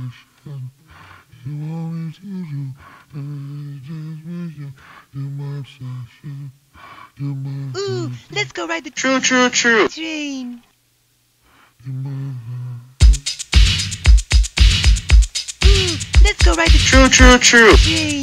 You want me to do, you're my obsession. Ooh, let's go ride the True. train. Ooh, let's go ride the True. train.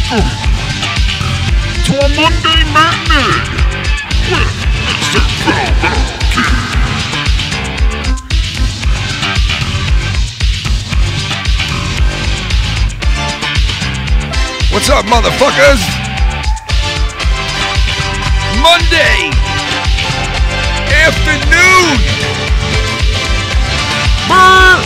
Welcome to a Monday matinee with Mr. Velveteen. What's up, motherfuckers? Monday afternoon. Brr.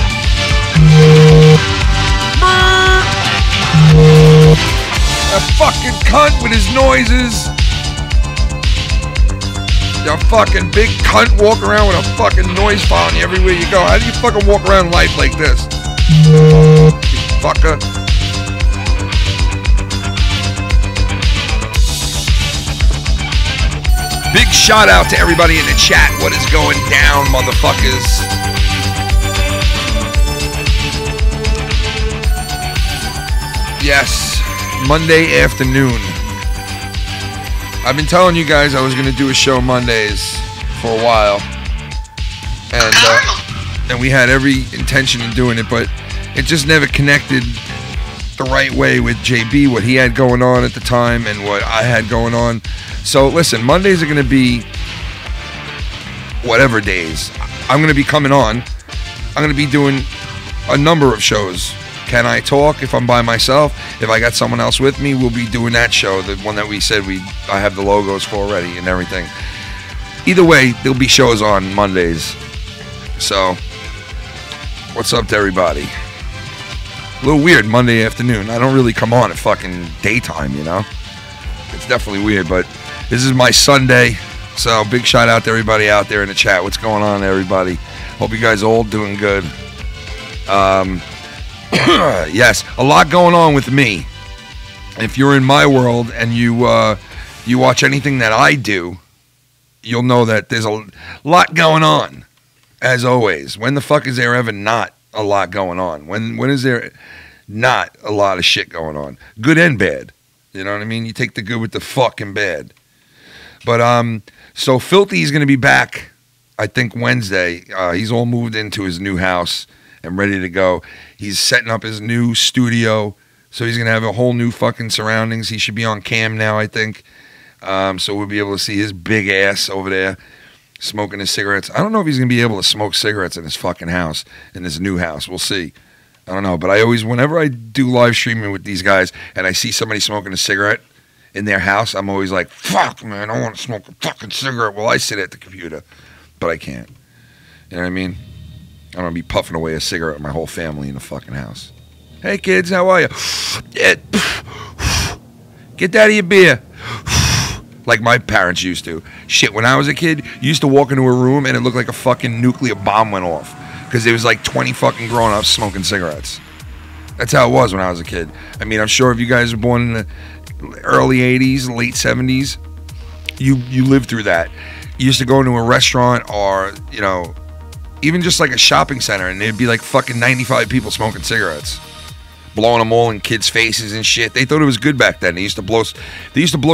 A fucking cunt with his noises. You fucking big cunt walking around with a fucking noise following you everywhere you go. How do you fucking walk around life like this? You fucker. Big shout out to everybody in the chat. What is going down, motherfuckers? Yes. Monday afternoon. I've been telling you guys I was going to do a show Mondays for a while. And we had every intention of doing it, but it just never connected the right way with JB, what he had going on at the time and what I had going on. So listen, Mondays are going to be whatever days. I'm going to be coming on. I'm going to be doing a number of shows. Can I talk if I'm by myself? If I got someone else with me, we'll be doing that show, the one that we said I have the logos for already and everything. Either way, there'll be shows on Mondays. So, what's up to everybody? A little weird Monday afternoon. I don't really come on at fucking daytime, you know? It's definitely weird, but this is my Sunday. So, big shout out to everybody out there in the chat. What's going on, everybody? Hope you guys are all doing good. Yes, a lot going on with me. If you're in my world and you watch anything that I do, you'll know that there's a lot going on, as always. When the fuck is there ever not a lot going on? When is there not a lot of shit going on? Good and bad. You know what I mean? You take the good with the fucking bad. But, so Filthy's going to be back, I think, Wednesday. He's all moved into his new house and ready to go. He's setting up his new studio, so he's going to have a whole new fucking surroundings. He should be on cam now, I think. So we'll be able to see his big ass over there. smoking his cigarettes. I don't know if he's going to be able to smoke cigarettes in his fucking house, in his new house. We'll see. I don't know. But I always, whenever I do live streaming with these guys and I see somebody smoking a cigarette in their house, I'm always like, fuck, man, I want to smoke a fucking cigarette while I sit at the computer. But I can't. You know what I mean? I don't want to be puffing away a cigarette with my whole family in the fucking house. Hey, kids, how are you? Get out of your beer. Like my parents used to. Shit, when I was a kid, you used to walk into a room and it looked like a fucking nuclear bomb went off. Because there was like 20 fucking grown-ups smoking cigarettes. That's how it was when I was a kid. I mean, I'm sure if you guys were born in the early 80s, late 70s, you lived through that. You used to go into a restaurant or, you know, even just like a shopping center, and there'd be like fucking 95 people smoking cigarettes, blowing them all in kids' faces and shit. They thought it was good back then. They used to blow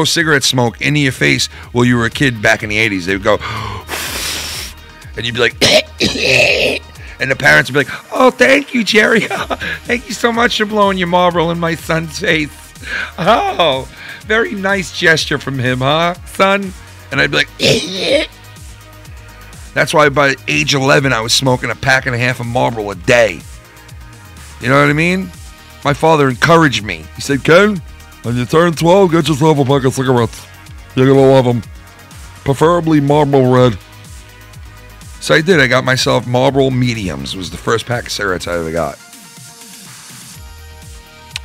cigarette smoke into your face while you were a kid back in the 80s. They would go, and you'd be like, and the parents would be like, oh, thank you, Jerry. Thank you so much for blowing your Marlboro in my son's face. Oh, very nice gesture from him, huh, son? And I'd be like, that's why by age 11, I was smoking a pack and a half of Marlboro a day. You know what I mean? My father encouraged me. He said, Ken, when you turn 12, get yourself a pack of cigarettes. You're going to love them. Preferably Marlboro Red. So I did. I got myself Marlboro Mediums. It was the first pack of cigarettes I ever got.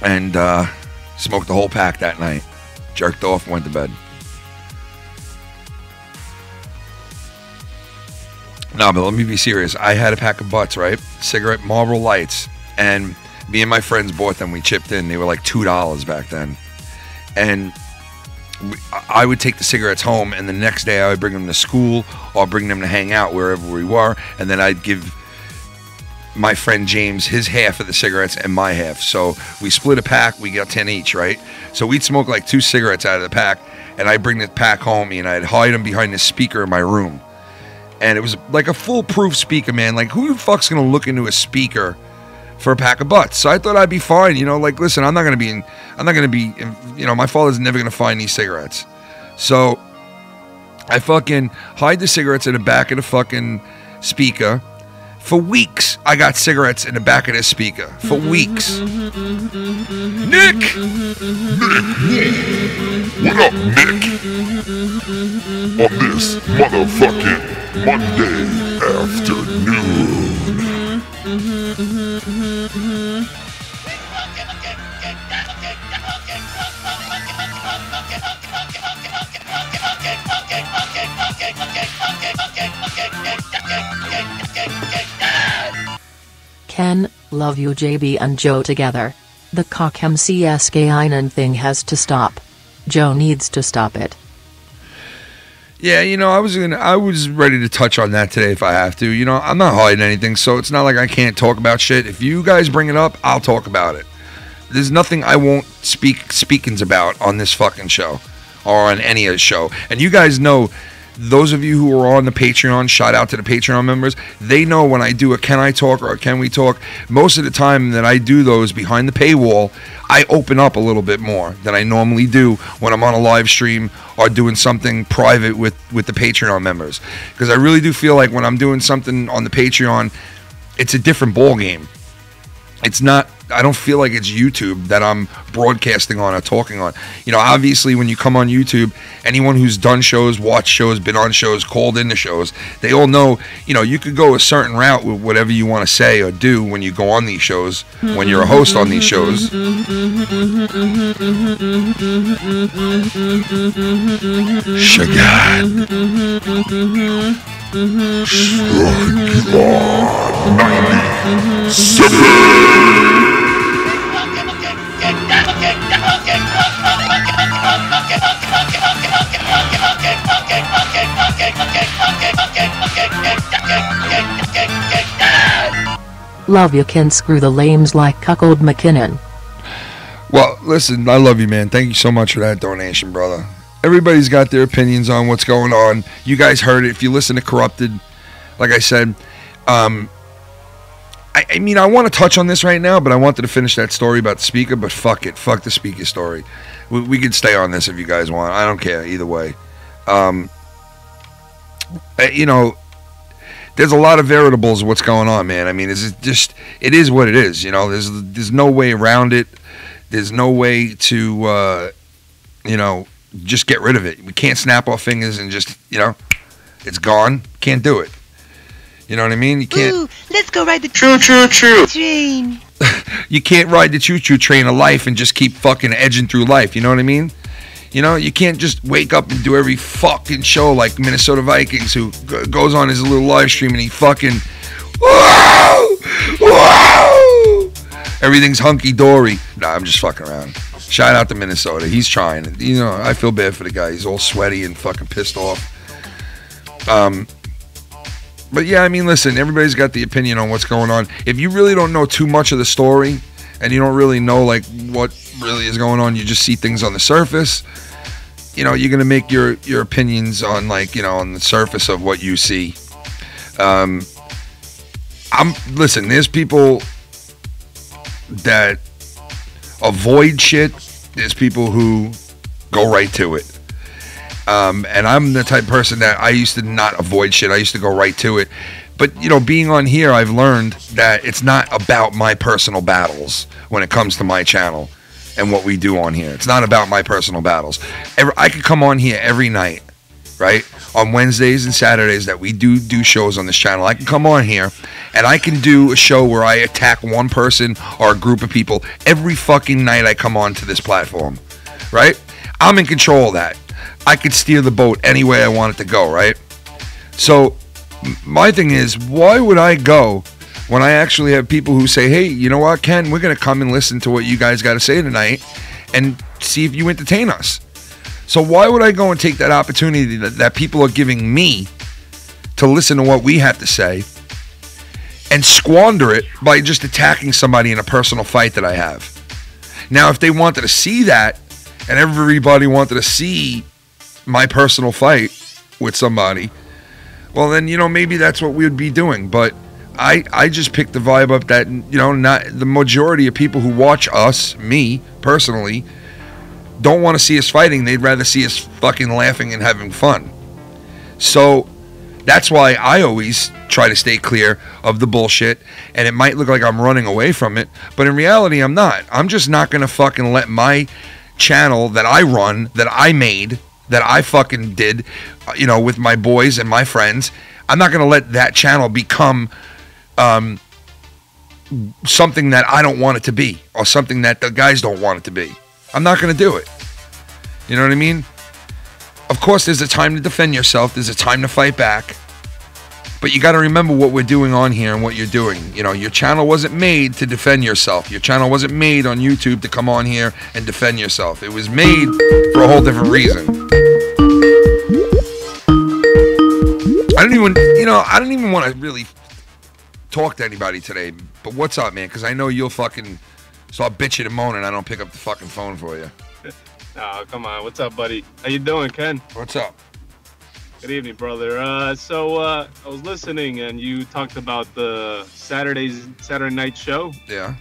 And smoked the whole pack that night. Jerked off and went to bed. No, but let me be serious. I had a pack of butts, right? Cigarette Marlboro Lights. And me and my friends bought them. We chipped in. They were like $2 back then. And I would take the cigarettes home, and the next day I would bring them to school or bring them to hang out wherever we were. And then I'd give my friend James his half of the cigarettes and my half. So we split a pack. We got 10 each, right? So we'd smoke like 2 cigarettes out of the pack, and I'd bring the pack home, and I'd hide them behind the speaker in my room. And it was like a foolproof speaker, man. Like, who the fuck's going to look into a speaker for a pack of butts? So I thought I'd be fine. You know, like, listen, I'm not going to be, you know, my father's never going to find these cigarettes. So I fucking hide the cigarettes in the back of the fucking speaker. For weeks, I got cigarettes in the back of the speaker. For weeks. Nick! What up, Nick? On this motherfucking Monday afternoon. Ken, love you JB and Joe together. The cock MCSK thing has to stop. Joe needs to stop it. Yeah, you know, I was ready to touch on that today if I have to. You know, I'm not hiding anything, so it's not like I can't talk about shit. If you guys bring it up, I'll talk about it. There's nothing I won't speakings about on this fucking show or on any other show. And you guys know, those of you who are on the Patreon, shout out to the Patreon members, they know when I do a Can I Talk or a Can We Talk, most of the time that I do those behind the paywall, I open up a little bit more than I normally do when I'm on a live stream or doing something private with the Patreon members. Because I really do feel like when I'm doing something on the Patreon, it's a different ball game. It's not, I don't feel like it's YouTube that I'm broadcasting on or talking on. You know, obviously when you come on YouTube, anyone who's done shows, watched shows, been on shows, called into shows, they all know, you know, you could go a certain route with whatever you want to say or do when you go on these shows, when you're a host on these shows. Sugar. 97. Love you Ken, screw the lames like cuckold McKinnon. Well, listen, I love you, man. Thank you so much for that donation, brother. Everybody's got their opinions on what's going on. You guys heard it. If you listen to Corrupted, like I said, I mean, I want to touch on this right now, but I wanted to finish that story about the speaker, but fuck it. Fuck the speaker story. We could stay on this if you guys want. I don't care either way. you know, there's a lot of variables of what's going on, man. I mean, it is what it is. You know, there's no way around it. There's no way to, you know, just get rid of it. We can't snap our fingers and just, you know, it's gone. Can't do it. You know what I mean? You can't. Ooh, let's go ride the Choo-choo-choo. train. You can't ride the choo-choo train of life and just keep fucking edging through life. You know what I mean? You know, you can't just wake up and do every fucking show like Minnesota Vikings, who goes on his little live stream and he fucking, whoa, whoa, everything's hunky-dory. Nah, I'm just fucking around. Shout out to Minnesota. He's trying. You know, I feel bad for the guy. He's all sweaty and fucking pissed off. But yeah, I mean, listen, everybody's got the opinion on what's going on. If you really don't know too much of the story and you don't really know like what really is going on, you just see things on the surface, you know, you're going to make your opinions on like, you know, on the surface of what you see. Listen, there's people that avoid shit. There's people who go right to it. And I'm the type of person that I used to not avoid shit. I used to go right to it. But, you know, being on here, I've learned that it's not about my personal battles when it comes to my channel and what we do on here. It's not about my personal battles. I could come on here every night, right? On Wednesdays and Saturdays that we do shows on this channel. I can come on here and I can do a show where I attack one person or a group of people every fucking night I come on to this platform, right? I'm in control of that. I could steer the boat any way I want it to go, right? So my thing is, why would I go when I actually have people who say, hey, you know what, Ken, we're going to come and listen to what you guys got to say tonight and see if you entertain us. So why would I go and take that opportunity that people are giving me to listen to what we have to say and squander it by just attacking somebody in a personal fight that I have? Now, if they wanted to see that and everybody wanted to see my personal fight with somebody, well then, you know, maybe that's what we would be doing. But I just picked the vibe up that, you know, not the majority of people who watch us, me personally, don't want to see us fighting. They'd rather see us fucking laughing and having fun. So that's why I always try to stay clear of the bullshit. And it might look like I'm running away from it, but in reality I'm not. I'm just not gonna fucking let my channel that I run, that I made, that I fucking did, you know, with my boys and my friends, I'm not going to let that channel become something that I don't want it to be, or something that the guys don't want it to be. I'm not going to do it. You know what I mean? Of course, there's a time to defend yourself. There's a time to fight back. But you got to remember what we're doing on here and what you're doing. You know, your channel wasn't made to defend yourself. Your channel wasn't made on YouTube to come on here and defend yourself. It was made for a whole different reason. I don't even want to really talk to anybody today. But what's up, man? Because I know you'll fucking start bitching and moaning. I don't pick up the fucking phone for you. Oh, come on. What's up, buddy? How you doing, Ken? What's up? Good evening, brother. So I was listening, and you talked about the Saturday night show. Yeah.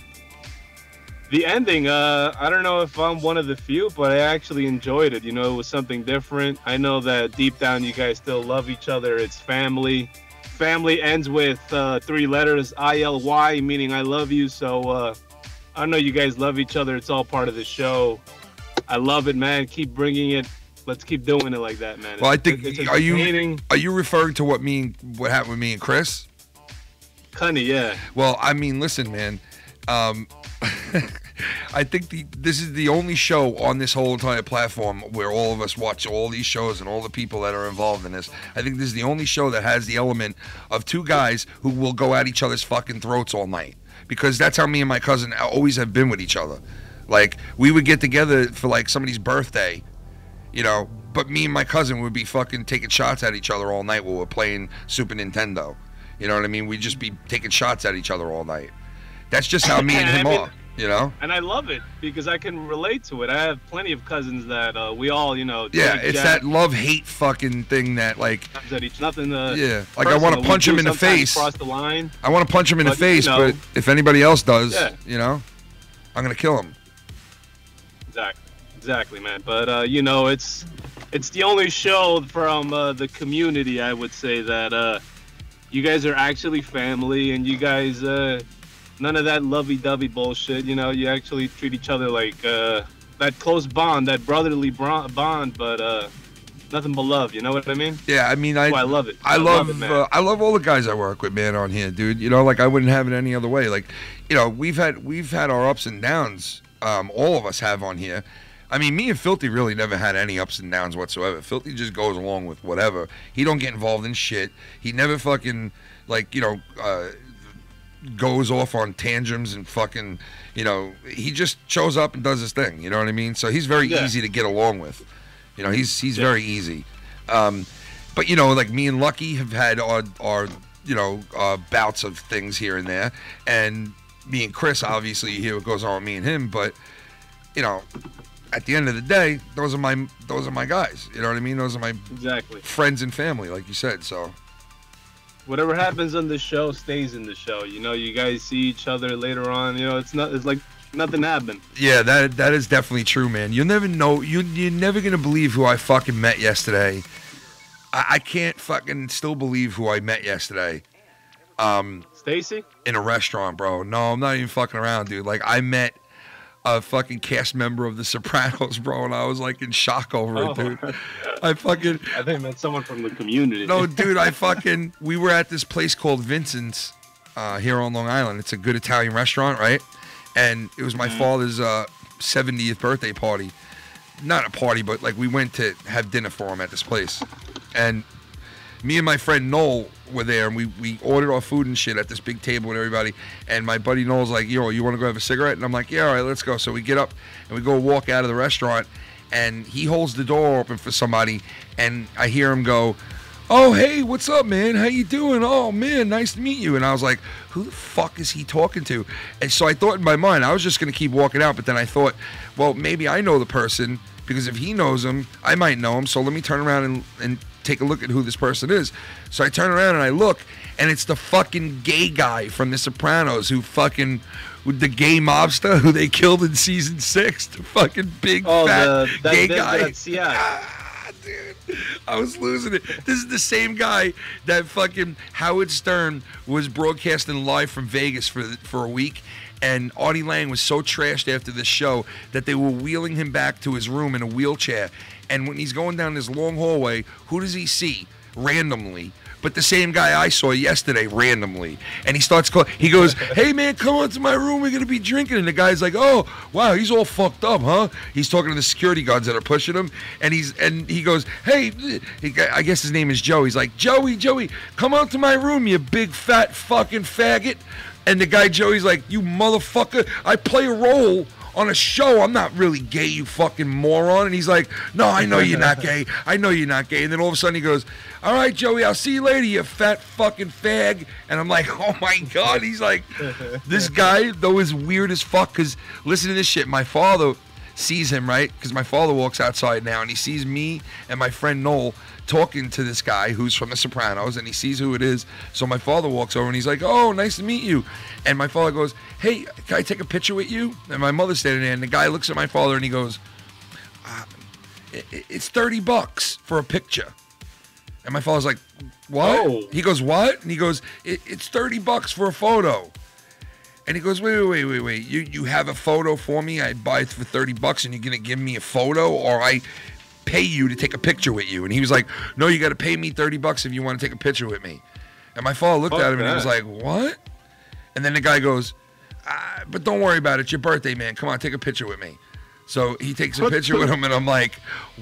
The ending, I don't know if I'm one of the few, but I actually enjoyed it. You know, it was something different. I know that deep down you guys still love each other. It's family. Family ends with 3 letters, ILY, meaning I love you. So I know you guys love each other. It's all part of the show. I love it, man. Keep bringing it. Let's keep doing it like that, man. Well, I think, are you referring to what happened with me and Chris? Cunny, yeah. Well, I mean, listen, man. I think this is the only show on this whole entire platform where all of us watch all these shows and all the people that are involved in this. I think this is the only show that has the element of 2 guys who will go at each other's fucking throats all night. Because that's how me and my cousin always have been with each other. Like, we would get together for like somebody's birthday, you know, but me and my cousin would be fucking taking shots at each other all night while we're playing Super Nintendo. You know what I mean? We'd just be taking shots at each other all night. That's just how me and him are, you know? And I love it because I can relate to it. I have plenty of cousins that we all, you know... Yeah, it's that love-hate fucking thing that, like... Nothing yeah, like I want to punch him in the face. Cross the line. I want to punch him in the face, you know, but if anybody else does, you know, I'm going to kill him. Exactly, man. But, you know, it's it's the only show from the community, I would say, that you guys are actually family, and you guys none of that lovey-dovey bullshit. You know, you actually treat each other like that close bond, that brotherly bond, but nothing but love. You know what I mean? Yeah, I mean, I love it. I love it, man. I love all the guys I work with, man, on here, dude. You know, like I wouldn't have it any other way. Like, you know, we've had our ups and downs. All of us have on here. I mean, me and Filthy really never had any ups and downs whatsoever. Filthy just goes along with whatever. He don't get involved in shit. He never fucking, like, you know, goes off on tantrums and fucking, you know, he just shows up and does his thing. You know what I mean? So he's very easy to get along with. You know, he's very easy. But, you know, like me and Lucky have had our you know, bouts of things here and there. And me and Chris, obviously, you hear what goes on with me and him. But, you know, at the end of the day, those are my guys. You know what I mean? Those are my friends and family, like you said. So whatever happens on the show stays in the show. You know, you guys see each other later on. You know, it's like nothing happened. Yeah, that is definitely true, man. You'll never know. You're never gonna believe who I fucking met yesterday. I can't fucking still believe who I met yesterday. Stacy? In a restaurant, bro. No, I'm not even fucking around, dude. Like, I met a fucking cast member of The Sopranos, bro, and I was like in shock over it, dude. I think I met someone from the community. No, dude, we were at this place called Vincent's here on Long Island. It's a good Italian restaurant, right? And it was my father's 70th birthday party. Not a party, but like we went to have dinner for him at this place. And me and my friend Noel were there, and we ordered our food and shit at this big table with everybody. And my buddy Noel's like, yo, you want to go have a cigarette? And I'm like, yeah, all right, let's go. So we get up and we go walk out of the restaurant, and he holds the door open for somebody, and I hear him go, oh, hey, what's up, man? How you doing? Oh, man, nice to meet you. And I was like, who the fuck is he talking to? And so I thought in my mind, I was just going to keep walking out. But then I thought, well, maybe I know the person, because if he knows him, I might know him. So let me turn around and take a look at who this person is. So I turn around and I look, and it's the fucking gay guy from The Sopranos who fucking, with the gay mobster who they killed in season 6, the fucking big fat gay guy. Dude, I was losing it. This is the same guy that fucking Howard Stern was broadcasting live from Vegas for a week, and Artie Lang was so trashed after this show that they were wheeling him back to his room in a wheelchair. And when he's going down this long hallway, who does he see? Randomly. But the same guy I saw yesterday randomly. And he starts calling. He goes, hey, man, come on to my room. We're going to be drinking. And the guy's like, oh, wow, he's all fucked up, huh? He's talking to the security guards that are pushing him. And he goes, hey, I guess his name is Joe. He's like, Joey, come on to my room, you big fat fucking faggot. And the guy Joey's like, you motherfucker, I play a role on a show. I'm not really gay, you fucking moron. And he's like, no, I know you're not gay. I know you're not gay. And then all of a sudden he goes, all right, Joey, I'll see you later, you fat fucking fag. And I'm like, oh my God. He's like, this guy, though, is weird as fuck. Because listen to this shit. My father sees him, right? Because my father walks outside now, and he sees me and my friend Noel talking to this guy who's from The Sopranos, and he sees who it is. So my father walks over and he's like, oh, nice to meet you. And my father goes, hey, can I take a picture with you? And my mother's standing there, and the guy looks at my father and he goes, it's $30 for a picture. And my father's like, what? Oh. He goes, what? And he goes, it's $30 for a photo. And he goes, wait. You have a photo for me? I buy it for $30 and you're going to give me a photo, or I pay you to take a picture with you? And he was like, no, you got to pay me $30 if you want to take a picture with me. And my father looked at him and he was like, what? And then the guy goes, but don't worry about it. It's your birthday, man. Come on, take a picture with me. So he takes a picture with him, and I'm like,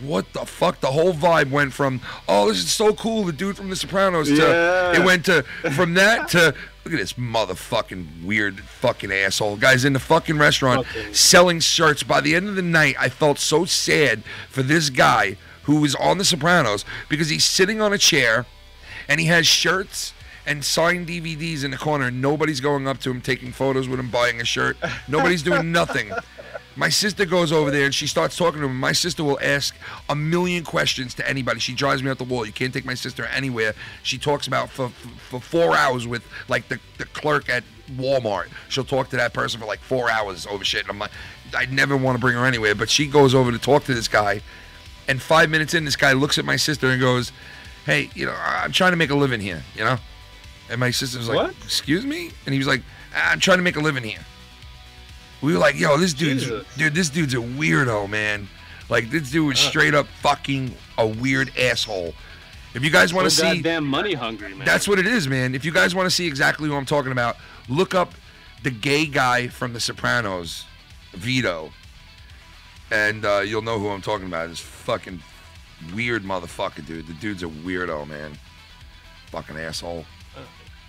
what the fuck? The whole vibe went from, oh, this is so cool, the dude from The Sopranos, to, it went to, from that to, look at this motherfucking weird fucking asshole. Guy's in the fucking restaurant selling shirts. By the end of the night, I felt so sad for this guy who was on The Sopranos, because he's sitting on a chair, and he has shirts and signed DVDs in the corner. Nobody's going up to him, taking photos with him, buying a shirt. Nobody's doing nothing. My sister goes over there and she starts talking to him. My sister will ask a million questions to anybody. She drives me out the wall. You can't take my sister anywhere. She talks about for 4 hours with like the clerk at Walmart. She'll talk to that person for like 4 hours over shit. And I'm like, I never want to bring her anywhere. But she goes over to talk to this guy. And 5 minutes in, this guy looks at my sister and goes, "Hey, I'm trying to make a living here, And my sister was like, What? "Excuse me?" And he was like, "I'm trying to make a living here." We were like, "Yo, this dude's a weirdo, man. Like, this dude was straight up fucking a weird asshole." If you guys want to So see, goddamn money hungry, man. that's what it is, man. If you guys want to see exactly what I'm talking about, look up the gay guy from The Sopranos, Vito, and you'll know who I'm talking about. This fucking weird motherfucker, dude. The dude's a weirdo, man. Fucking asshole.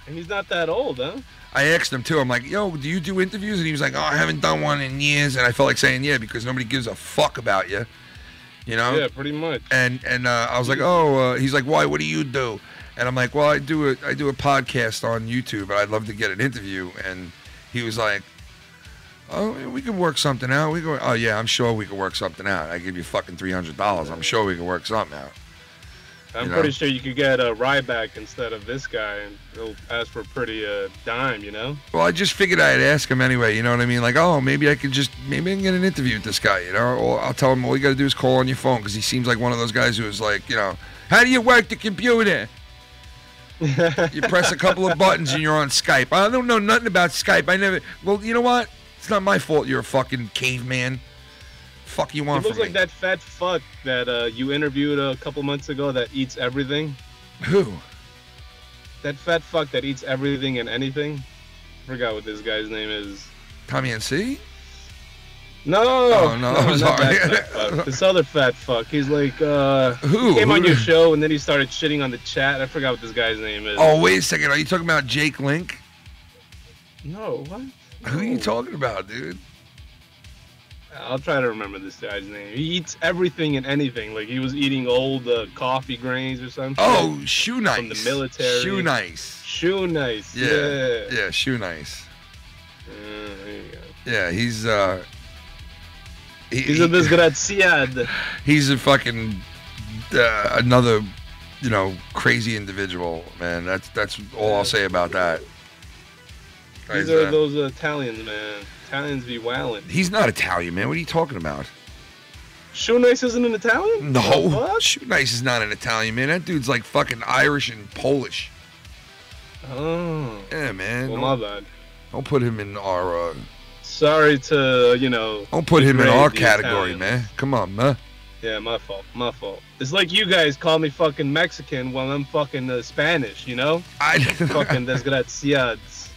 And he's not that old, huh? I asked him too. I'm like, "Yo, do you do interviews?" And he was like, "Oh, I haven't done one in years." And I felt like saying, "Yeah," because nobody gives a fuck about you, Yeah, pretty much. And I was like, "Oh," he's like, "Why? What do you do?" And I'm like, "Well, I do a podcast on YouTube, and I'd love to get an interview." And he was like, "Oh, we could work something out. We go, oh yeah, I'm sure we could work something out. I give you fucking $300. I'm sure we can work something out." I'm pretty sure you could get a Ryback instead of this guy, and he'll ask for a pretty dime, Well, I just figured I'd ask him anyway, you know what I mean? Like, oh, maybe I can get an interview with this guy, Or I'll tell him all you got to do is call on your phone, because he seems like one of those guys who is like, how do you work the computer? You press a couple of buttons and you're on Skype. I don't know nothing about Skype. Well, you know what? It's not my fault you're a fucking caveman. Fuck you want He looks from like me? that fat fuck that you interviewed a couple months ago that eats everything. Who? That fat fuck that eats everything and anything. Forgot what this guy's name is. Tommy and C? No, Oh, no, I'm not sorry. that fat fuck. This other fat fuck. He's like, Who? he came on Who? your show and then he started shitting on the chat. I forgot what this guy's name is. Oh, wait a second. Are you talking about Jake Link? No, what? Who are you No. talking about, dude? I'll try to remember this guy's name. He eats everything and anything. Like, he was eating old coffee grains or something. Oh, Shoe Nice. From the military. Shoe Nice. Shoe Nice. Yeah. Yeah. Shoe Nice. There you go. Yeah, he's He's a desgraciado. he's a fucking another, crazy individual, man. That's all I'll say about that. These are those Italians, man. Italians be wildin'. He's not Italian, man. What are you talking about? Shoe Nice isn't an Italian? No, What? Shoe Nice is not an Italian, man. That dude's like fucking Irish and Polish. Oh. Yeah, man. Well, my bad. Don't put him in our. Sorry to, Don't put him in degrade our the category, Italians. man. Come on, man. Yeah, my fault. My fault. It's like you guys call me fucking Mexican while I'm fucking Spanish, Fucking desgraciados.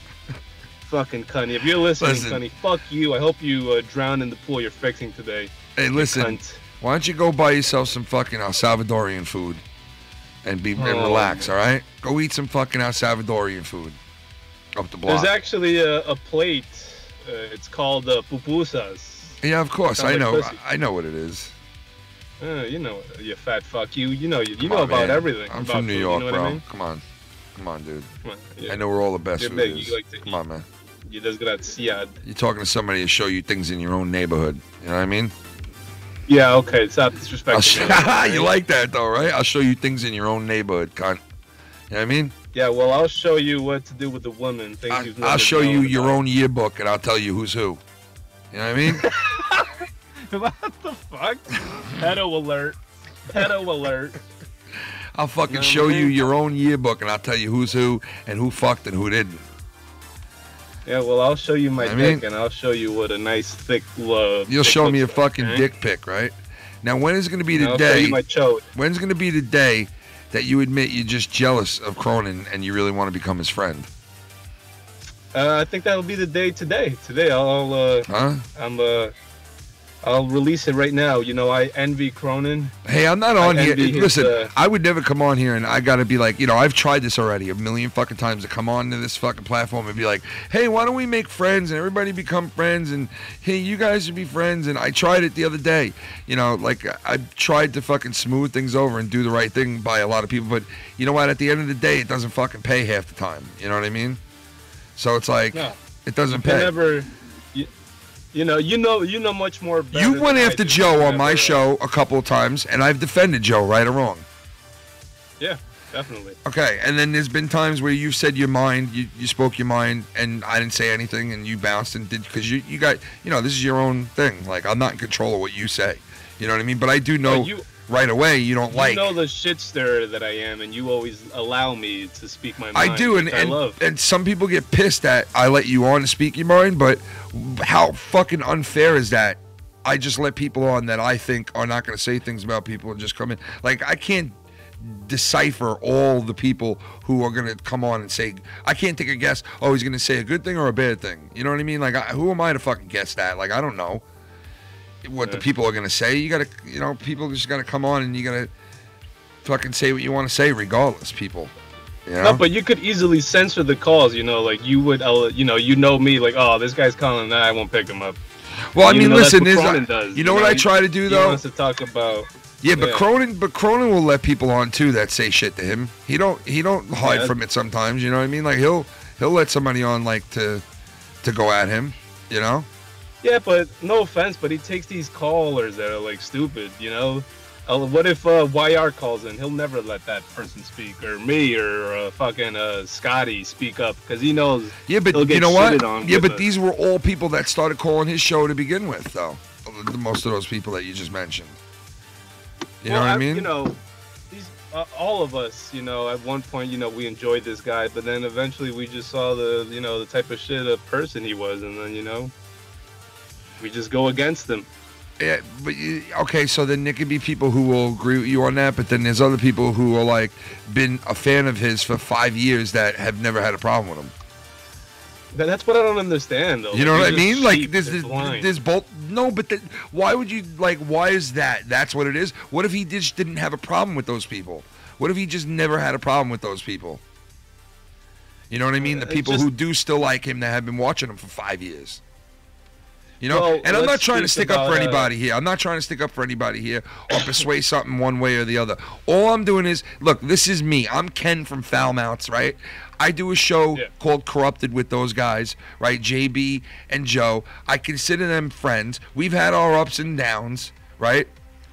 Fucking cunny. If you're listening, Listen. cunny, fuck you. I hope you drown in the pool you're fixing today. Hey, listen. Cunt. Why don't you go buy yourself some fucking El Salvadorian food and and Oh, relax, all right? Go eat some fucking El Salvadorian food up the block. There's actually a plate. It's called pupusas. Yeah, of course. Sounds I like know. pussy. I know what it is. You fat fuck. You know Come know on, about man. everything. I'm about from New food, York, you know what bro. I mean? Come on, dude. Come on, yeah. I know where all the best You're food big. is. You like to Come eat. on, man. You desgraciado. You're talking to somebody to show you things in your own neighborhood. You know what I mean? Yeah, okay. Stop disrespecting me. You like that though, right? I'll show you things in your own neighborhood, cunt. You know what I mean? Yeah, well, I'll show you what to do with the woman. Things you've never I'll show you known your about. own yearbook, and I'll tell you who's who. You know what I mean? What the fuck? Pedo alert. Pedo alert. I'll fucking No, show you man. your own yearbook, and I'll tell you who's who and who fucked and who didn't. Yeah, well, I'll show you my I dick, mean- and I'll show you what a nice thick love. You'll show me a fucking dick pic, right? Now, when is going to be the I'll show day? you my chode. When's going to be the day that you admit you're just jealous of Cronin and you really want to become his friend? I think that'll be the day today. Today, Huh? I'll release it right now. I envy Cronin. Hey, I'm not on I here. envy his, Listen, I would never come on here and I got to be like, I've tried this already a million fucking times to come on to this fucking platform and be like, hey, why don't we make friends and everybody become friends and hey, you guys should be friends. And I tried it the other day. I tried to fucking smooth things over and do the right thing by a lot of people. But you know what? At the end of the day, it doesn't fucking pay half the time. You know what I mean? So it's like, No. it doesn't Can pay. never. You know much more. Better You than went I after do. Joe on my Never, show a couple of times, and I've defended Joe, right or wrong. Yeah, definitely. Okay, and then there's been times where you've said your mind, you spoke your mind, and I didn't say anything, and you bounced and did, because you got, this is your own thing. Like, I'm not in control of what you say. You know what I mean? But I do know, right away you don't like. You know the shit stirrer that I am, and you always allow me to speak my mind. I do, which I love. and some people get pissed that I let you on to speak your mind, but how fucking unfair is that? I just let people on that I think are not going to say things about people and just come in. Like, I can't decipher all the people who are going to come on and say, I can't take a guess, oh, he's going to say a good thing or a bad thing. You know what I mean? Like, who am I to fucking guess that? Like, I don't know what the people are going to say. You got to, you know, people just got to come on and you got to fucking say what you want to say regardless, people. You know? No, but you could easily censor the calls, you know, like you would, you know me, like, oh, this guy's calling, nah, I won't pick him up. Well, I mean, listen, that's what Cronin does, you know what I try to do, though? He wants to talk about... Yeah, but Cronin will let people on, too, that say shit to him. He don't hide from it sometimes, you know what I mean? Like, he'll let somebody on, like, to go at him, you know? Yeah, but no offense, but he takes these callers that are, like, stupid, you know? What if YR calls in? He'll never let that person speak, or me, or fucking Scotty speak up, because he knows. Yeah, but he'll get you know what? on Yeah, but us. these were all people that started calling his show to begin with, though. Most of those people that you just mentioned. You know what I mean? You know, these all of us, you know, at one point, you know, we enjoyed this guy, but then eventually we just saw the type of shit a person he was, and then, you know, we just go against him. Yeah, but okay, so then there could be people who will agree with you on that, but then there's other people who are like been a fan of his for 5 years that have never had a problem with him. That's what I don't understand, though. You know what I mean? Like cheap, there's both. No, but why would you like? Why is that? That's what it is. What if he just didn't have a problem with those people? What if he just never had a problem with those people? You know what I mean? The people who do still like him that have been watching him for 5 years. You know, well, and I'm not trying to stick up for about, anybody here. I'm not trying to stick up for anybody here or persuade something one way or the other. All I'm doing is, look, this is me. I'm Ken from Foul Mounts, right? I do a show called Corrupted with those guys, right? JB and Joe. I consider them friends. We've had our ups and downs, right?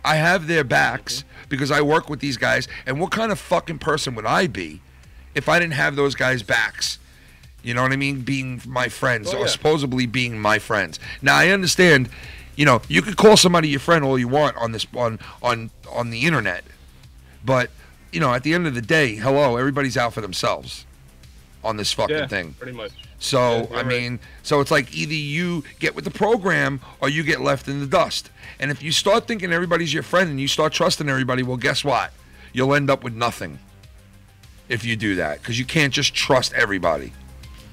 I have their backs because I work with these guys. And what kind of fucking person would I be if I didn't have those guys' backs? You know what I mean? Being my friends, or supposedly being my friends. Now I understand, you know, you could call somebody your friend all you want on this on the internet, but you know, at the end of the day, hello, everybody's out for themselves on this fucking thing. Pretty much. So I mean, so it's like either you get with the program or you get left in the dust. And if you start thinking everybody's your friend and you start trusting everybody, well, guess what? You'll end up with nothing if you do that, because you can't just trust everybody.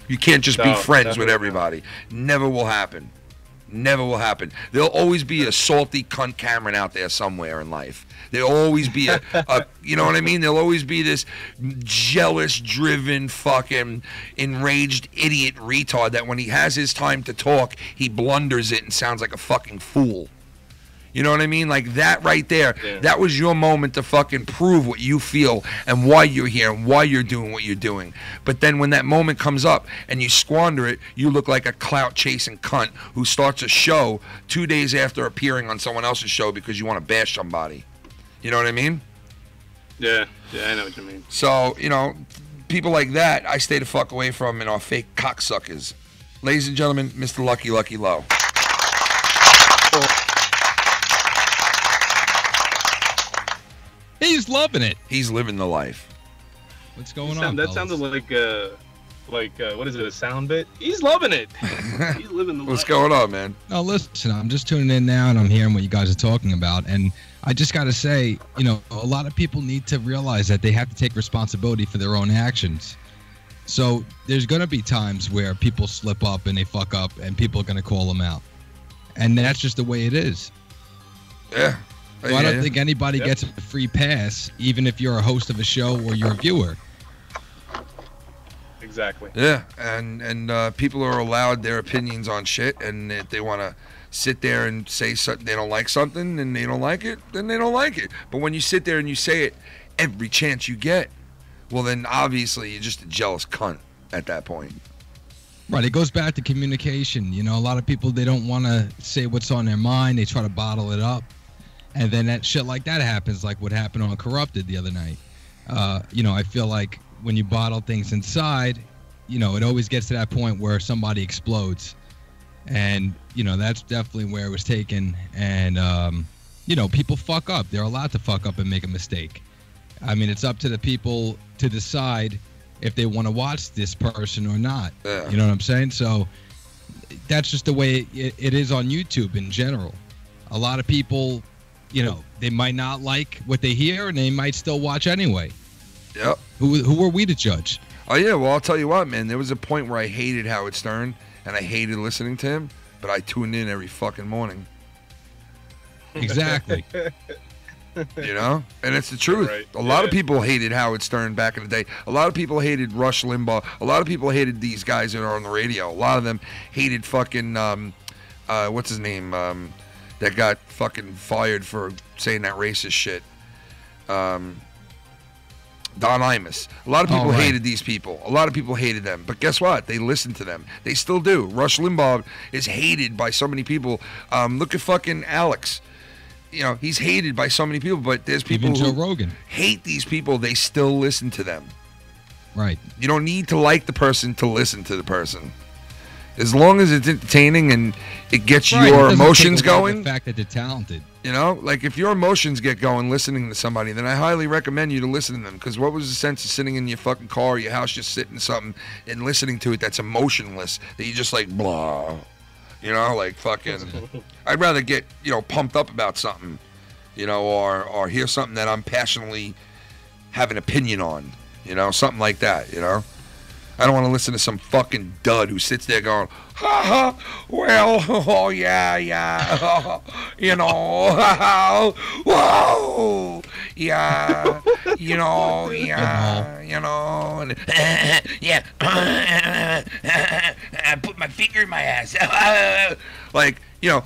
You can't just be friends with everybody. Never will happen. Never will happen. There'll always be a salty cunt Cameron out there somewhere in life. There'll always be a you know what I mean? There'll always be this jealous, driven, fucking enraged idiot retard that when he has his time to talk, he blunders it and sounds like a fucking fool. You know what I mean? Like that right there, that was your moment to fucking prove what you feel and why you're here and why you're doing what you're doing. But then when that moment comes up and you squander it, you look like a clout-chasing cunt who starts a show 2 days after appearing on someone else's show because you want to bash somebody. You know what I mean? Yeah, I know what you mean. So, you know, people like that, I stay the fuck away from and are fake cocksuckers. Ladies and gentlemen, Mr. Lucky Lucky Low. He's loving it. He's living the life. What's going on? That sounded like what is it? A sound bit? He's loving it. He's living the life. What's going on, man? No, listen. I'm just tuning in now, and I'm hearing what you guys are talking about. And I just got to say, you know, a lot of people need to realize that they have to take responsibility for their own actions. So there's going to be times where people slip up and they fuck up, and people are going to call them out. And that's just the way it is. Yeah. So I don't think anybody gets a free pass, even if you're a host of a show or you're a viewer. Exactly. Yeah, and people are allowed their opinions on shit, and if they want to sit there and say something, they don't like something, and they don't like it, then they don't like it. But when you sit there and you say it every chance you get, well, then obviously you're just a jealous cunt at that point. Right, it goes back to communication. You know, a lot of people, they don't want to say what's on their mind. They try to bottle it up. And then that shit like that happens, like what happened on Corrupted the other night. You know, I feel like when you bottle things inside, you know, it always gets to that point where somebody explodes. And, you know, that's definitely where it was taken. And, people fuck up. They're allowed to fuck up and make a mistake. I mean, it's up to the people to decide if they want to watch this person or not. Yeah. You know what I'm saying? So that's just the way it is on YouTube in general. A lot of people, they might not like what they hear, and they might still watch anyway. Yep. Who are we to judge? Oh, yeah. Well, I'll tell you what, man. There was a point where I hated Howard Stern, and I hated listening to him, but I tuned in every fucking morning. Exactly. And it's the truth. Right. A lot of Yeah. people hated Howard Stern back in the day. A lot of people hated Rush Limbaugh. A lot of people hated these guys that are on the radio. A lot of them hated fucking what's his name, that got fucking fired for saying that racist shit. Don Imus. A lot of people Oh, right. hated these people. A lot of people hated them. But guess what? They listened to them. They still do. Rush Limbaugh is hated by so many people. Look at fucking Alex. He's hated by so many people, but there's people Even Joe who Rogan. hate these people. They still listen to them. Right. You don't need to like the person to listen to the person. As long as it's entertaining and it gets Right, it your doesn't emotions take away going, The fact that they're talented. like if your emotions get going listening to somebody, then I highly recommend you to listen to them. Because what was the sense of sitting in your fucking car or your house just sitting to something and listening to it that's emotionless, that you just like blah, like fucking. I'd rather get pumped up about something, or hear something that I'm passionately have an opinion on, something like that, I don't want to listen to some fucking dud who sits there going, ha ha, well, oh yeah, whoa, yeah, and yeah, I put my finger in my ass. Like,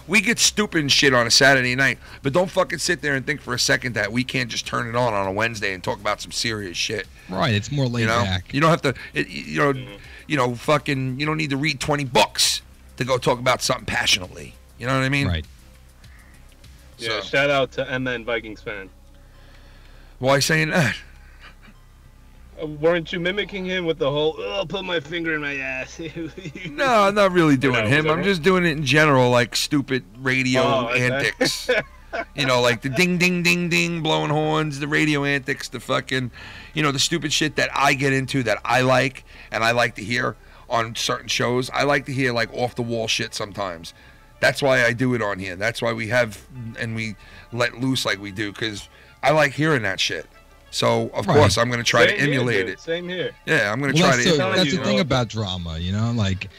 we get stupid and shit on a Saturday night, but don't fucking sit there and think for a second that we can't just turn it on a Wednesday and talk about some serious shit. Right. It's more laid back. You don't have to, fucking, you don't need to read 20 books to go talk about something passionately. You know what I mean? Right. Yeah, shout out to MN Vikings fan. Why saying that? Weren't you mimicking him with the whole, oh, put my finger in my ass? No, I'm not really doing No, him. is that I'm right? just doing it in general, like stupid radio Oh, okay. antics. Like the ding, ding, ding, ding, blowing horns, the radio antics, the fucking, the stupid shit that I get into that I like and I like to hear on certain shows. I like to hear like off the wall shit sometimes. That's why I do it on here. That's why we have and we let loose like we do, because I like hearing that shit. So, of course, I'm going to try to emulate it. Same here. Yeah, I'm going to try to emulate That's it. the thing about drama, like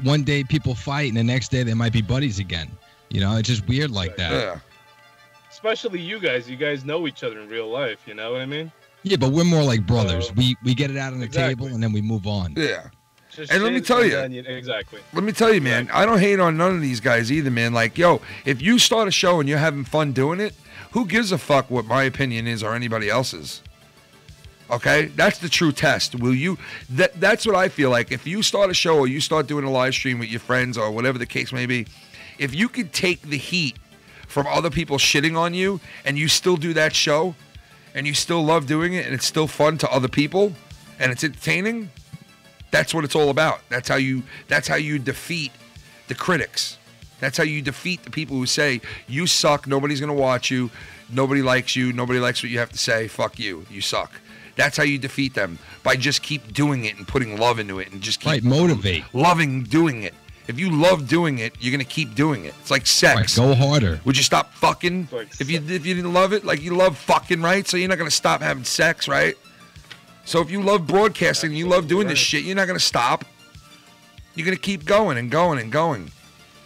one day people fight and the next day they might be buddies again. It's just weird like that. Yeah. Especially you guys. You guys know each other in real life. You know what I mean? Yeah, but we're more like brothers. We get it out on the Exactly. table and then we move on. Yeah. Just And let me shit, tell and you. then exactly. Let me tell you, man, I don't hate on none of these guys either, man. Like, yo, if you start a show and you're having fun doing it, who gives a fuck what my opinion is or anybody else's? Okay? That's the true test. Will you that's what I feel like. If you start a show or you start doing a live stream with your friends or whatever the case may be, if you could take the heat from other people shitting on you and you still do that show and you still love doing it and it's still fun to other people and it's entertaining, that's what it's all about. That's how you defeat the critics. That's how you defeat the people who say you suck, nobody's going to watch you, nobody likes what you have to say, fuck you, you suck. That's how you defeat them, by just keep doing it and putting love into it and just keep motivate. loving doing it. If you love doing it, you're going to keep doing it. It's like sex. Right, go harder. Would you stop fucking Like if you didn't love it? Like, you love fucking, right? So you're not going to stop having sex, right? So if you love broadcasting, you love doing this shit, you're not going to stop. You're going to keep going and going and going.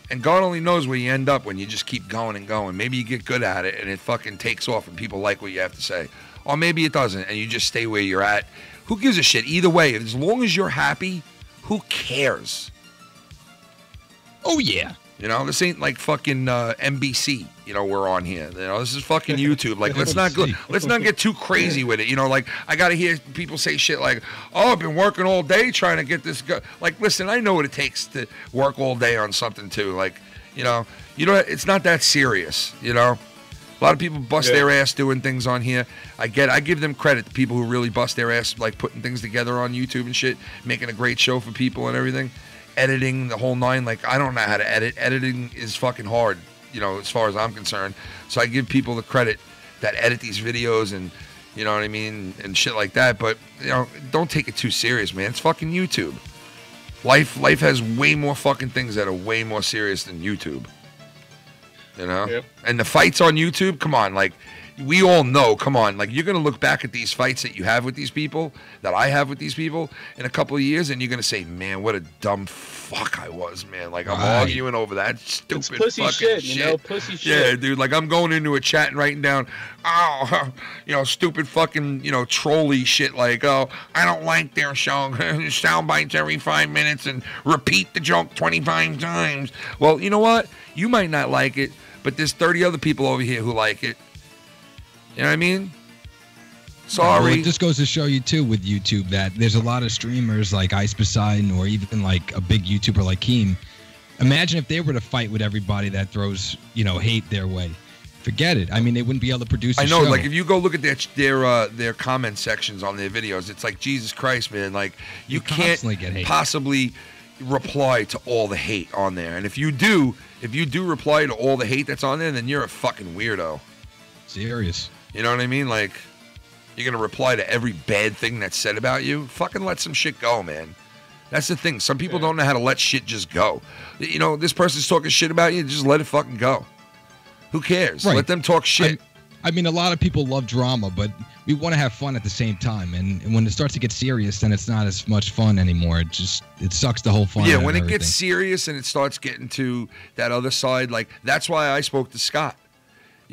And God only knows where you end up when you just keep going and going. Maybe you get good at it and it fucking takes off and people like what you have to say. Or maybe it doesn't and you just stay where you're at. Who gives a shit? Either way, as long as you're happy, who cares? Oh, yeah. This ain't like fucking NBC. We're on here. This is fucking YouTube. Like, let's not get too crazy with it. Like, I gotta hear people say shit like, "Oh, I've been working all day trying to get this." Like, listen, I know what it takes to work all day on something too. Like, it's not that serious. A lot of people bust their ass doing things on here. I give them credit. The people who really bust their ass, like putting things together on YouTube and shit, making a great show for people and everything. Editing the whole nine. Like, I don't know how to edit. Editing is fucking hard. as far as I'm concerned. So I give people the credit that edit these videos and, you know what I mean, and shit like that. But, don't take it too serious, man. It's fucking YouTube. Life has way more fucking things that are way more serious than YouTube. Yep. And the fights on YouTube, come on, like, we all know, come on, like, you're going to look back at these fights that you have with these people, that I have with these people in a couple of years, and you're going to say, man, what a dumb fuck I was, man. Like, I'm arguing over that stupid It's pussy fucking shit, pussy shit. Yeah, dude, like, I'm going into a chat and writing down, stupid fucking, trolly shit, like, I don't like their show, sound bites every 5 minutes and repeat the joke 25 times. Well, you know what? You might not like it, but there's 30 other people over here who like it. You know what I mean? Sorry. Well, it just goes to show you, too, with YouTube that there's a lot of streamers like Ice Poseidon or even like a big YouTuber like Keem. Imagine if they were to fight with everybody that throws, hate their way. Forget it. I mean, they wouldn't be able to produce a show. I know, like, if you go look at their comment sections on their videos, it's like, Jesus Christ, man. Like, you can't possibly reply to all the hate on there. And if you do reply to all the hate that's on there, then you're a fucking weirdo. Serious. You know what I mean? Like, you're going to reply to every bad thing that's said about you? Fucking let some shit go, man. That's the thing. Some people don't know how to let shit just go. This person's talking shit about you, just let it fucking go. Who cares? Right. Let them talk shit. I mean, a lot of people love drama, but we want to have fun at the same time. And when it starts to get serious, then it's not as much fun anymore. It sucks the whole fun. Yeah, when it gets serious and it starts getting to that other side, like, that's why I spoke to Scott.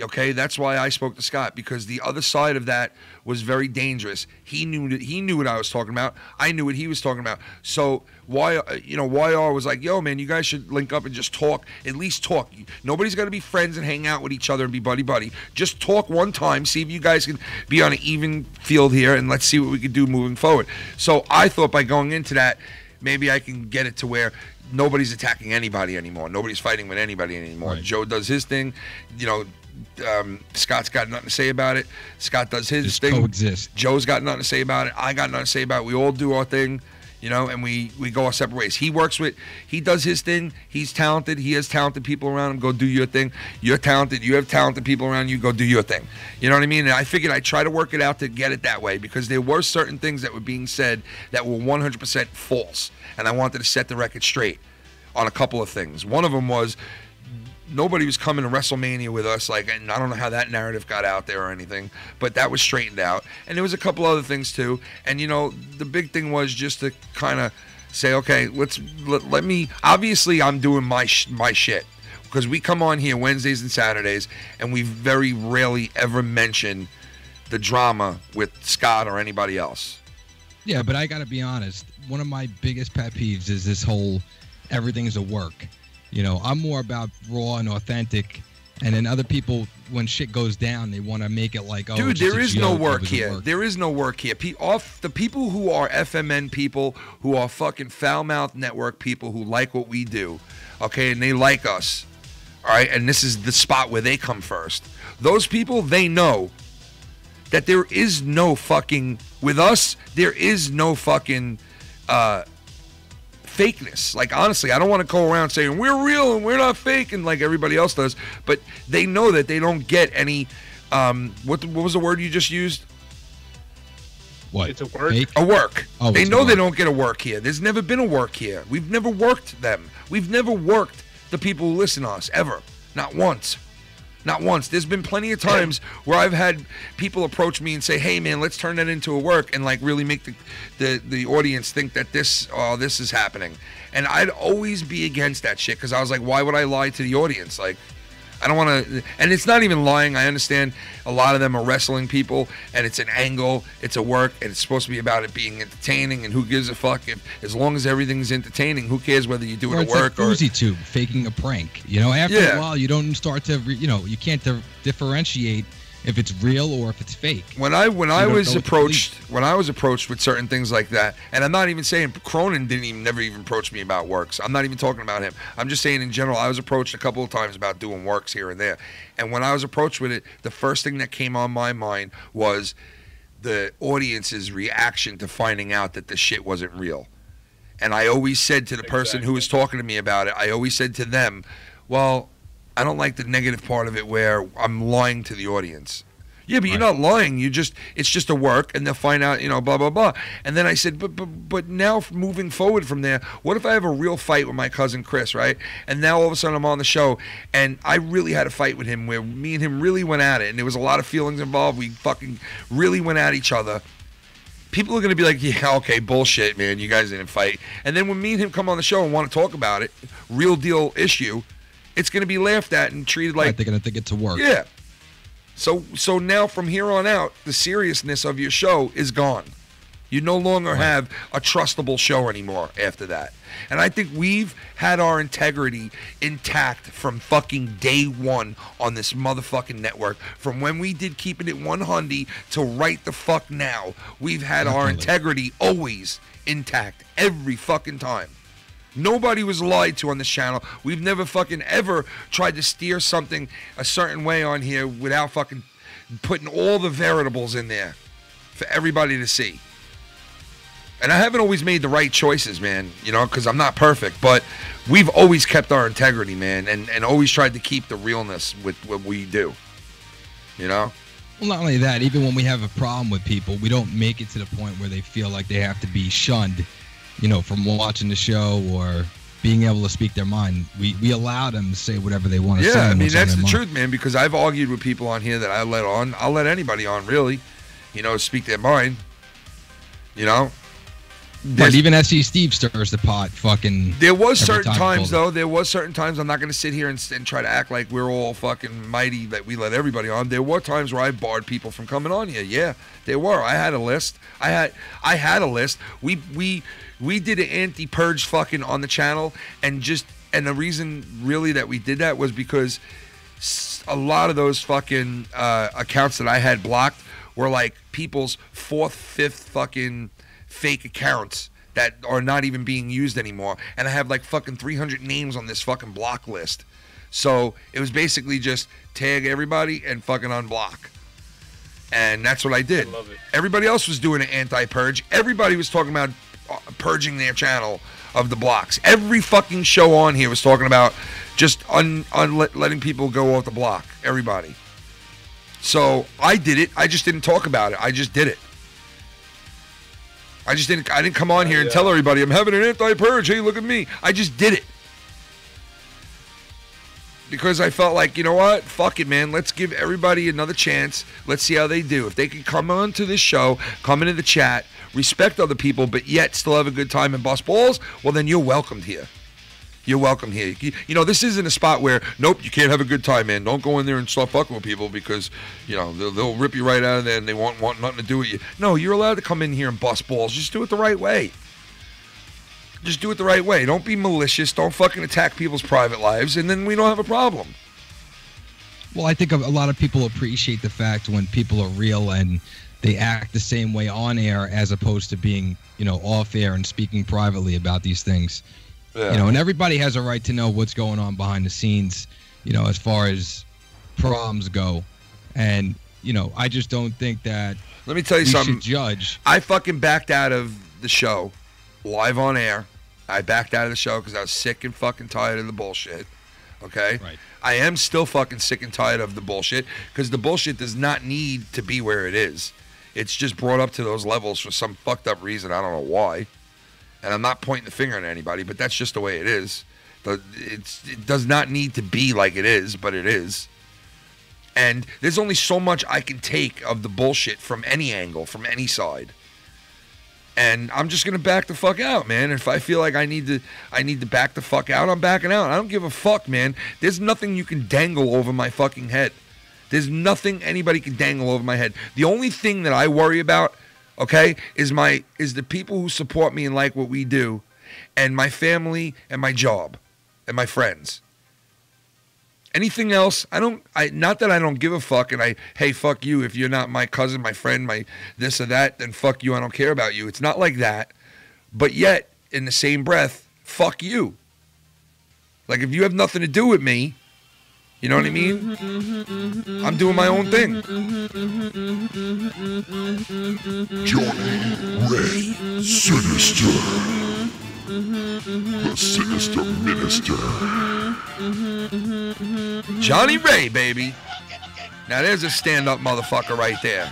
Okay, that's why I spoke to Scott, because the other side of that was very dangerous. He knew what I was talking about. I knew what he was talking about. So YR was like, yo, man, you guys should link up and just talk. At least talk. Nobody's got to be friends and hang out with each other and be buddy-buddy. Just talk one time, see if you guys can be on an even field here, and let's see what we can do moving forward. So I thought by going into that, maybe I can get it to where nobody's attacking anybody anymore. Nobody's fighting with anybody anymore. Right. Joe does his thing. Scott's got nothing to say about it. Scott does his thing. Coexist. Joe's got nothing to say about it. I got nothing to say about it. We all do our thing, and we go our separate ways. He does his thing. He's talented. He has talented people around him. Go do your thing. You're talented. You have talented people around you. Go do your thing. You know what I mean? And I figured I'd try to work it out to get it that way, because there were certain things that were being said that were 100% false, and I wanted to set the record straight on a couple of things. One of them was, nobody was coming to WrestleMania with us, and I don't know how that narrative got out there or anything, but that was straightened out. And there was a couple other things too. And the big thing was just to kind of say, okay, let me. Obviously, I'm doing my shit, because we come on here Wednesdays and Saturdays, and we very rarely ever mention the drama with Scott or anybody else. Yeah, but I got to be honest. One of my biggest pet peeves is this whole everything's a work. I'm more about raw and authentic, and then other people, when shit goes down, they want to make it like, oh, dude, there is no work here. There is no work here. The people who are FMN people, who are fucking foul-mouthed network people who like what we do, okay, and they like us, all right, and this is the spot where they come first. Those people, they know that there is no fucking, with us, there is no fucking, fakeness. Like, honestly, I don't want to go around saying we're real and we're not fake and like everybody else does, but they know that they don't get any what was the word you just used? What? It's a work. Fake? A work. Oh, they know they don't get a work here. There's never been a work here. We've never worked them. We've never worked the people who listen to us, ever. Not once. Not once. There's been plenty of times where I've had people approach me and say, hey, man, let's turn that into a work and, like, really make the audience think that this is happening. And I'd always be against that shit, because I was like, why would I lie to the audience? Like, I don't want to. And it's not even lying. I understand a lot of them are wrestling people, and it's an angle, it's a work, and it's supposed to be about it being entertaining, and who gives a fuck? As long as everything's entertaining, who cares whether you do it at work or... It's like Tube faking a prank. After a while, you don't start to, you can't differentiate if it's real or if it's fake. When I was approached with certain things like that, and I'm not even saying Cronin never even approach me about works. I'm not even talking about him. I'm just saying in general, I was approached a couple of times about doing works here and there. And when I was approached with it, the first thing that came on my mind was the audience's reaction to finding out that the shit wasn't real. And I always said to the person who was talking to me about it, I always said to them, well, I don't like the negative part of it where I'm lying to the audience. Yeah, but you're Right. not lying. It's just a work, and they'll find out, blah, blah, blah. And then I said, but now moving forward from there, what if I have a real fight with my cousin Chris, right? And now all of a sudden I'm on the show, and I really had a fight with him where me and him really went at it, and there was a lot of feelings involved. We fucking really went at each other. People are going to be like, yeah, okay, bullshit, man. You guys didn't fight. And then when me and him come on the show and want to talk about it, real deal issue, it's going to be laughed at and treated like, Right, they're gonna think it's a work. yeah. So now from here on out, the seriousness of your show is gone. You no longer have a trustable show anymore after that. And I think we've had our integrity intact from fucking day one on this motherfucking network. From when we did Keeping It 100 to right the fuck now, we've had our Definitely. integrity always intact every fucking time. Nobody was lied to on this channel. We've never fucking ever tried to steer something a certain way on here without fucking putting all the variables in there for everybody to see. And I haven't always made the right choices, man, because I'm not perfect. But we've always kept our integrity, man, and always tried to keep the realness with what we do. Well, not only that, even when we have a problem with people, we don't make it to the point where they feel like they have to be shunned, from watching the show or being able to speak their mind. We allow them to say whatever they want to say. Yeah, I and mean, what's on that's their the mind. truth, man, because I've argued with people on here that I let on. I'll let anybody on, really, speak their mind. But There's- even SC Steve stirs the pot fucking. There was every certain time times, he calls though. There was certain times. I'm not going to sit here and try to act like we're all fucking mighty that we let everybody on. There were times where I barred people from coming on here. Yeah, there were. I had a list. I had a list. We did an anti-purge fucking on the channel, and the reason really that we did that was because a lot of those fucking accounts that I had blocked were like people's 4th, 5th fucking fake accounts that are not even being used anymore, and I have like fucking 300 names on this fucking block list. So it was basically just tag everybody and fucking unblock, and that's what I did. I love it. Everybody else was doing an anti-purge. Everybody was talking about purging their channel of the blocks. Every fucking show on here was talking about just letting people go off the block. Everybody. So I did it. I just didn't talk about it. I just did it. I didn't come on here and tell everybody I'm having an anti-purge. Hey, look at me. I just did it. Because I felt like, you know what? Fuck it, man. Let's give everybody another chance. Let's see how they do. If they can come on to this show, come into the chat, respect other people, but yet still have a good time and bust balls, well, then you're welcomed here. You're welcome here. This isn't a spot where, nope, you can't have a good time, man. Don't go in there and start fucking with people because, they'll rip you right out of there and they want nothing to do with you. No, you're allowed to come in here and bust balls. Just do it the right way. Just do it the right way. Don't be malicious. Don't fucking attack people's private lives, and then we don't have a problem. Well, I think a lot of people appreciate the fact when people are real and they act the same way on air as opposed to being, off air and speaking privately about these things. Yeah. And everybody has a right to know what's going on behind the scenes, as far as problems go. And, I just don't think that Let me tell you we something. should judge. I fucking backed out of the show live on air. I backed out of the show because I was sick and fucking tired of the bullshit. Okay? Right. I am still fucking sick and tired of the bullshit because the bullshit does not need to be where it is. It's just brought up to those levels for some fucked up reason. I don't know why. And I'm not pointing the finger at anybody, but that's just the way it is. It does not need to be like it is, but it is. And there's only so much I can take of the bullshit from any angle, from any side. And I'm just gonna back the fuck out, man. If I feel like I need to back the fuck out, I'm backing out. I don't give a fuck, man. There's nothing you can dangle over my fucking head. There's nothing anybody can dangle over my head. The only thing that I worry about, okay, is the people who support me and like what we do, and my family and my job and my friends. Anything else, not that I don't give a fuck and hey, fuck you. If you're not my cousin, my friend, my this or that, then fuck you. I don't care about you. It's not like that. But yet, in the same breath, fuck you. Like, if you have nothing to do with me, you know what I mean? I'm doing my own thing. Johnny Red Sinister. The Sinister Minister. Johnny Ray, baby. Now there's a stand-up motherfucker right there.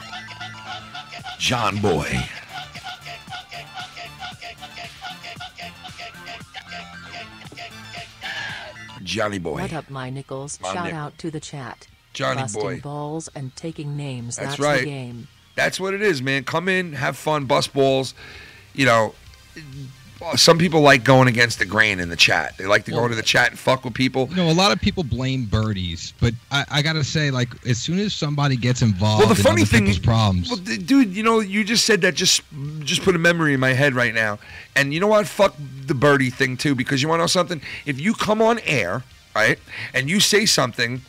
John Boy. Johnny Boy. What up, my nickels? My Shout nick- out to the chat. Johnny Busting Boy. balls and taking names. That's That's right. the game. That's what it is, man. Come in, have fun, bust balls. You know, some people like going against the grain in the chat. They like to go into the chat and fuck with people. You know, a lot of people blame birdies, but I gotta say, like, as soon as somebody gets involved Well, the in funny other thing, people's problems, well, dude, you know, you just said that just put a memory in my head right now. And you know what? Fuck the birdie thing too, because you want to know something? If you come on air, right, and you say something,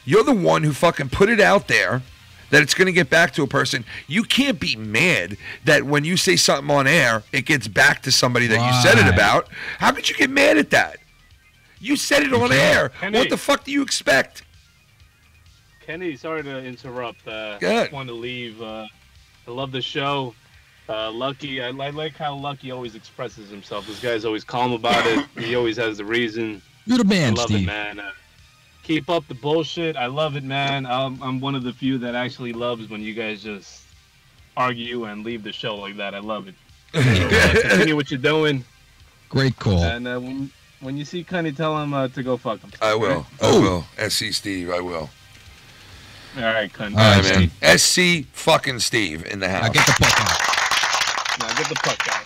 you're the one who fucking put it out there that it's going to get back to a person. You can't be mad that when you say something on air, it gets back to somebody that you said it Right. about. How could you get mad at that? You said it on air. Kenny. What the fuck do you expect? Kenny, sorry to interrupt. Go ahead. Just want to leave. I love the show. Lucky, I like how Lucky always expresses himself. This guy's always calm about it. He always has the reason. you're the man, I love Steve. it, man. Keep up the bullshit. I love it, man. I'm one of the few that actually loves when you guys just argue and leave the show like that. I love it. So, continue what you're doing. Great call. And when you see Kenny, tell him to go fuck him. I will. I will. SC Steve, I will. All right, Kenny. All right, man. Steve. SC fucking Steve in the house. Now get the fuck out. Now get the fuck out.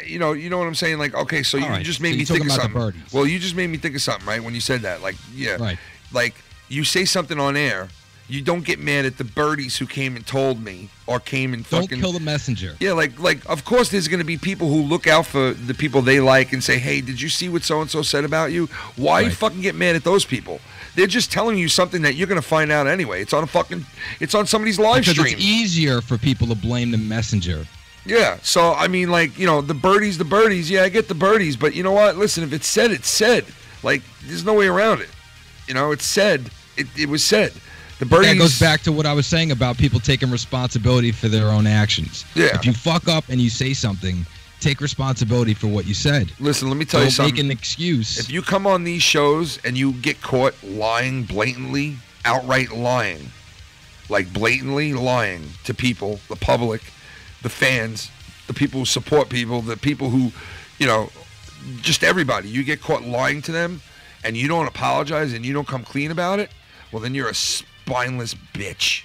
You know what I'm saying? Like, okay, so you All right, just so made me you're think of talking about the something. birdies. Well, you just made me think of something, right? When you said that, like, yeah, Right. like you say something on air, you don't get mad at the birdies who came and told me or came and Don't fucking kill the messenger. yeah, like of course there's going to be people who look out for the people they like and say, hey, did you see what so and so said about you? Why you Right. fucking get mad at those people? They're just telling you something that you're going to find out anyway. It's on somebody's live Because stream. it's easier for people to blame the messenger. Yeah, so I mean, like, you know, the birdies. Yeah, I get the birdies, but you know what? Listen, if it's said, it's said. Like, there's no way around it. You know, it's said. It was said. The birdies. That goes back to what I was saying about people taking responsibility for their own actions. Yeah. If you fuck up and you say something, take responsibility for what you said. Listen, let me tell you Don't something. make an excuse. If you come on these shows and you get caught lying blatantly, outright lying, like blatantly lying to people, the public, the fans, the people who support people, the people who, you know, just everybody, you get caught lying to them and you don't apologize and you don't come clean about it, well, then you're a spineless bitch.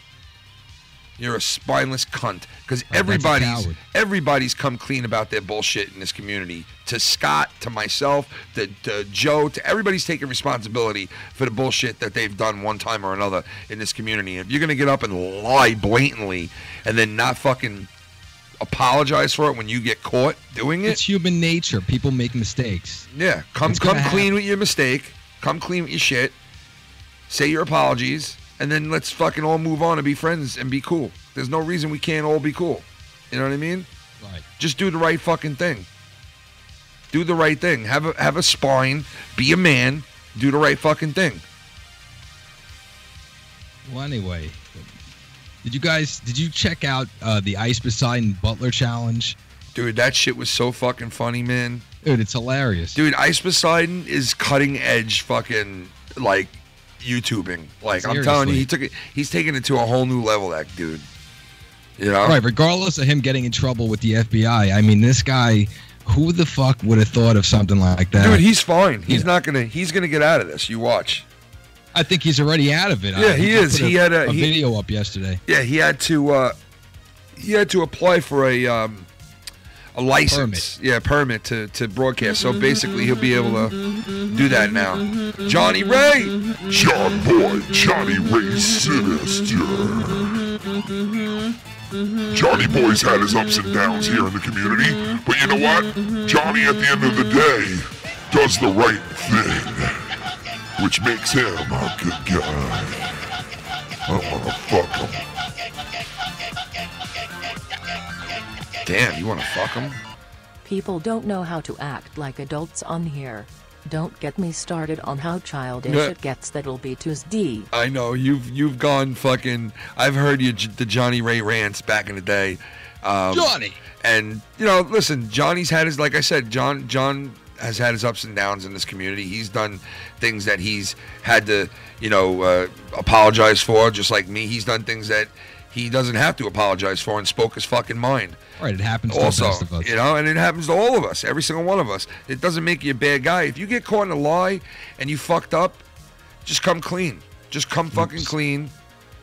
You're a spineless cunt. Because that's a coward. everybody's come clean about their bullshit in this community. To Scott, to myself, to Joe, to everybody's taking responsibility for the bullshit that they've done one time or another in this community. If you're going to get up and lie blatantly and then not fucking apologize for it when you get caught doing it, It's human nature. People make mistakes. yeah, come It's gonna clean happen. with your mistake. Come clean with your shit. Say your apologies, and then let's fucking all move on and be friends and be cool. There's no reason we can't all be cool. You know what I mean? Right. Just do the right fucking thing. Do the right thing. Have a spine. Be a man. Do the right fucking thing. Well, anyway, did you check out the Ice Poseidon Butler challenge? Dude, that shit was so fucking funny, man. Dude, it's hilarious. Dude, Ice Poseidon is cutting edge fucking like YouTubing. Like I'm telling you, he's taking it to a whole new level, that dude. You know? Right, regardless of him getting in trouble with the FBI, I mean, this guy, who the fuck would have thought of something like that? Dude, he's fine. He's Yeah. he's gonna get out of this. You watch. I think he's already out of it. Yeah, he is. put He had a- he- video up yesterday. Yeah, he had to apply for a license. Permit. Yeah, permit to broadcast. So basically he'll be able to do that now. Johnny Ray! John Boy, Johnny Ray Sinister. Johnny Boy's had his ups and downs here in the community, but you know what? Johnny, at the end of the day, does the right thing, which makes him a good guy. I wanna fuck him. Damn, you wanna fuck him? People don't know how to act like adults on here. Don't get me started on how childish Yeah. it gets. That'll be Tuesday. I know, you've gone fucking I've heard the Johnny Ray rants back in the day. Johnny. And listen, Johnny's had his, like I said, John has had his ups and downs in this community. He's done things that he's had to, apologize for, just like me. He's done things that he doesn't have to apologize for and spoke his fucking mind. Right, it happens Also, to the best of us. and it happens to all of us, every single one of us. It doesn't make you a bad guy. If you get caught in a lie and you fucked up, just come clean. Just come fucking clean.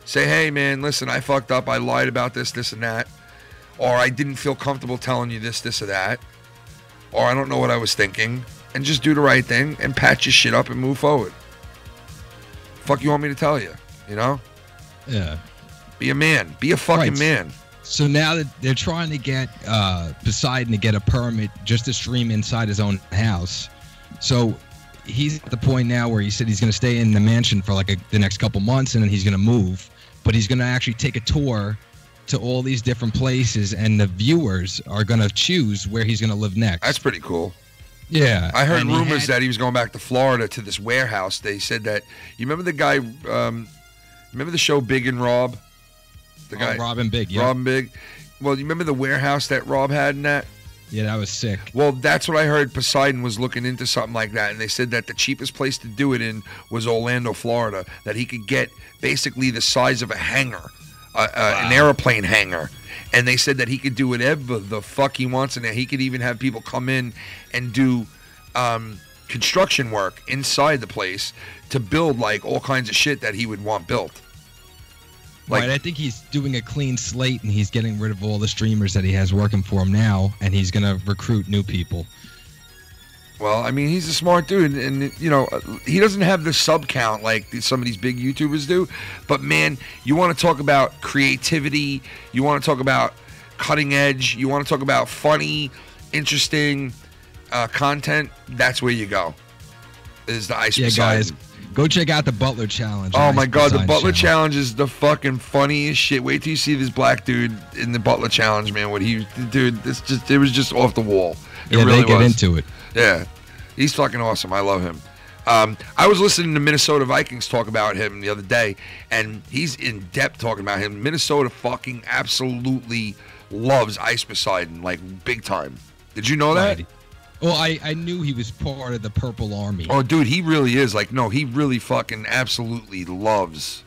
Say, hey, man, listen, I fucked up. I lied about this, and that. Or I didn't feel comfortable telling you this, or that. Or I don't know what I was thinking. And just do the right thing and patch your shit up and move forward. Fuck you want me to tell you, Yeah. Be a man. Be a fucking Right. man. So now that they're trying to get Poseidon to get a permit just to stream inside his own house. So he's at the point now where he said he's going to stay in the mansion for the next couple months and then he's going to move. But he's going to actually take a tour to all these different places and the viewers are going to choose where he's going to live next. That's pretty cool. Yeah. I heard and he rumors had- that he was going back to Florida to this warehouse. They said that, you remember the guy, remember the show Big and Rob? The guy, Robin Big, yeah. Robin Big. Well, you remember the warehouse that Rob had in that? Yeah, that was sick. Well, that's what I heard. Poseidon was looking into something like that, and they said that the cheapest place to do it in was Orlando, Florida. That he could get basically the size of a hangar, an airplane hangar, and they said that he could do whatever the fuck he wants in there. He could even have people come in and do construction work inside the place to build all kinds of shit that he would want built. Right, I think he's doing a clean slate and he's getting rid of all the streamers that he has working for him now, and he's going to recruit new people. Well, I mean, he's a smart dude, and he doesn't have the sub count like some of these big YouTubers do. But man, you want to talk about creativity, you want to talk about cutting edge, you want to talk about funny, interesting content. That's where you go. Is the Ice Poseidon. Guys, go check out the Butler Challenge. Oh my God, the Poseidon Butler channel. Challenge is the fucking funniest shit. Wait till you see this black dude in the Butler Challenge, man. It was just off the wall. It Yeah, really they get was. into it. Yeah, he's fucking awesome. I love him. I was listening to Minnesota Vikings talk about him the other day, and he's in depth talking about him. Minnesota fucking absolutely loves Ice Poseidon, big time. Did you know that? Right. Well, I knew he was part of the Purple Army. Oh, dude, he really is. He really fucking absolutely loves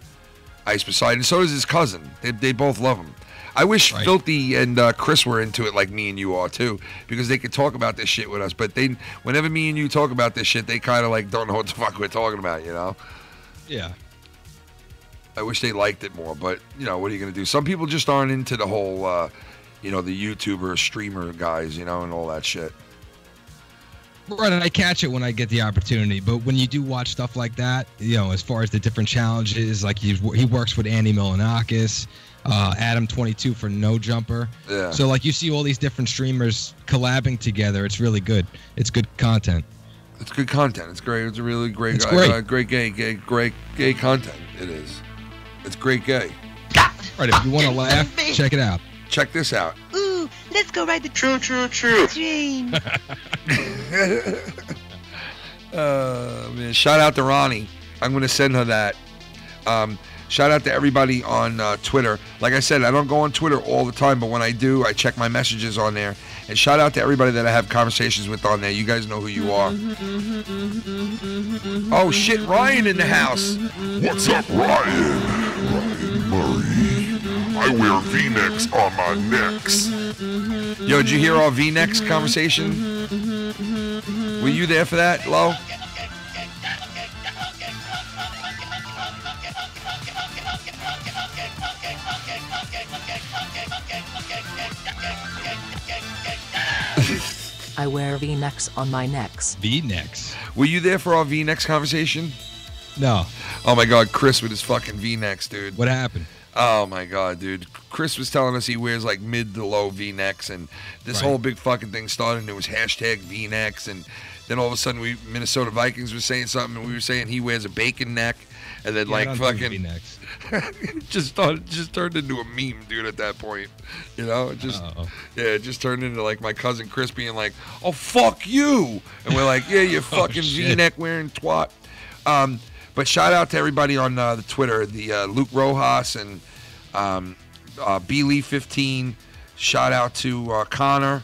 Ice Poseidon. So does his cousin. They both love him. I wish Right. Filthy and Chris were into it like me and you are too, because they could talk about this shit with us. But whenever me and you talk about this shit, they kind of don't know what the fuck we're talking about, Yeah. I wish they liked it more, but what are you gonna do? Some people just aren't into the whole, the YouTuber, streamer guys, and all that shit. Right, and I catch it when I get the opportunity. But when you do watch stuff like that, as far as the different challenges, he works with Andy Milanakis, Adam22 for No Jumper. Yeah. So you see all these different streamers collabing together. It's really good. It's good content. It's good content. It's great. It's a really great, It's great. great gay content. It is. It's great gay. Right, if you want to laugh, check it out. Check this out. Ooh, let's go ride the True. train. Man, shout out to Ronnie. I'm going to send her that. Shout out to everybody on Twitter. Like I said, I don't go on Twitter all the time, but when I do, I check my messages on there. And shout out to everybody that I have conversations with on there. You guys know who you are. Oh, shit, Ryan in the house. What's up, Ryan? Ryan Murray. I wear V-necks on my necks. Yo, did you hear our V-Necks conversation? Were you there for that, Lo? I wear V-necks on my necks. V-necks. Were you there for our V-Necks conversation? No. Oh my God, Chris with his fucking V-Necks, dude. What happened? Oh my God, dude. Chris was telling us he wears mid to low V-necks, and this Right. whole big fucking thing started, and it was hashtag V-necks, and then all of a sudden Minnesota Vikings was saying something, and we were saying he wears a bacon neck, and then Yeah, I don't do fucking V-necks. it just turned into a meme, dude. At that point, it just turned into my cousin Chris being like, "Oh fuck you," and we're like, "Yeah, you fucking shit. V-neck wearing twat." But shout out to everybody on the Twitter, the Luke Rojas and B Lee 15, Shout out to Connor,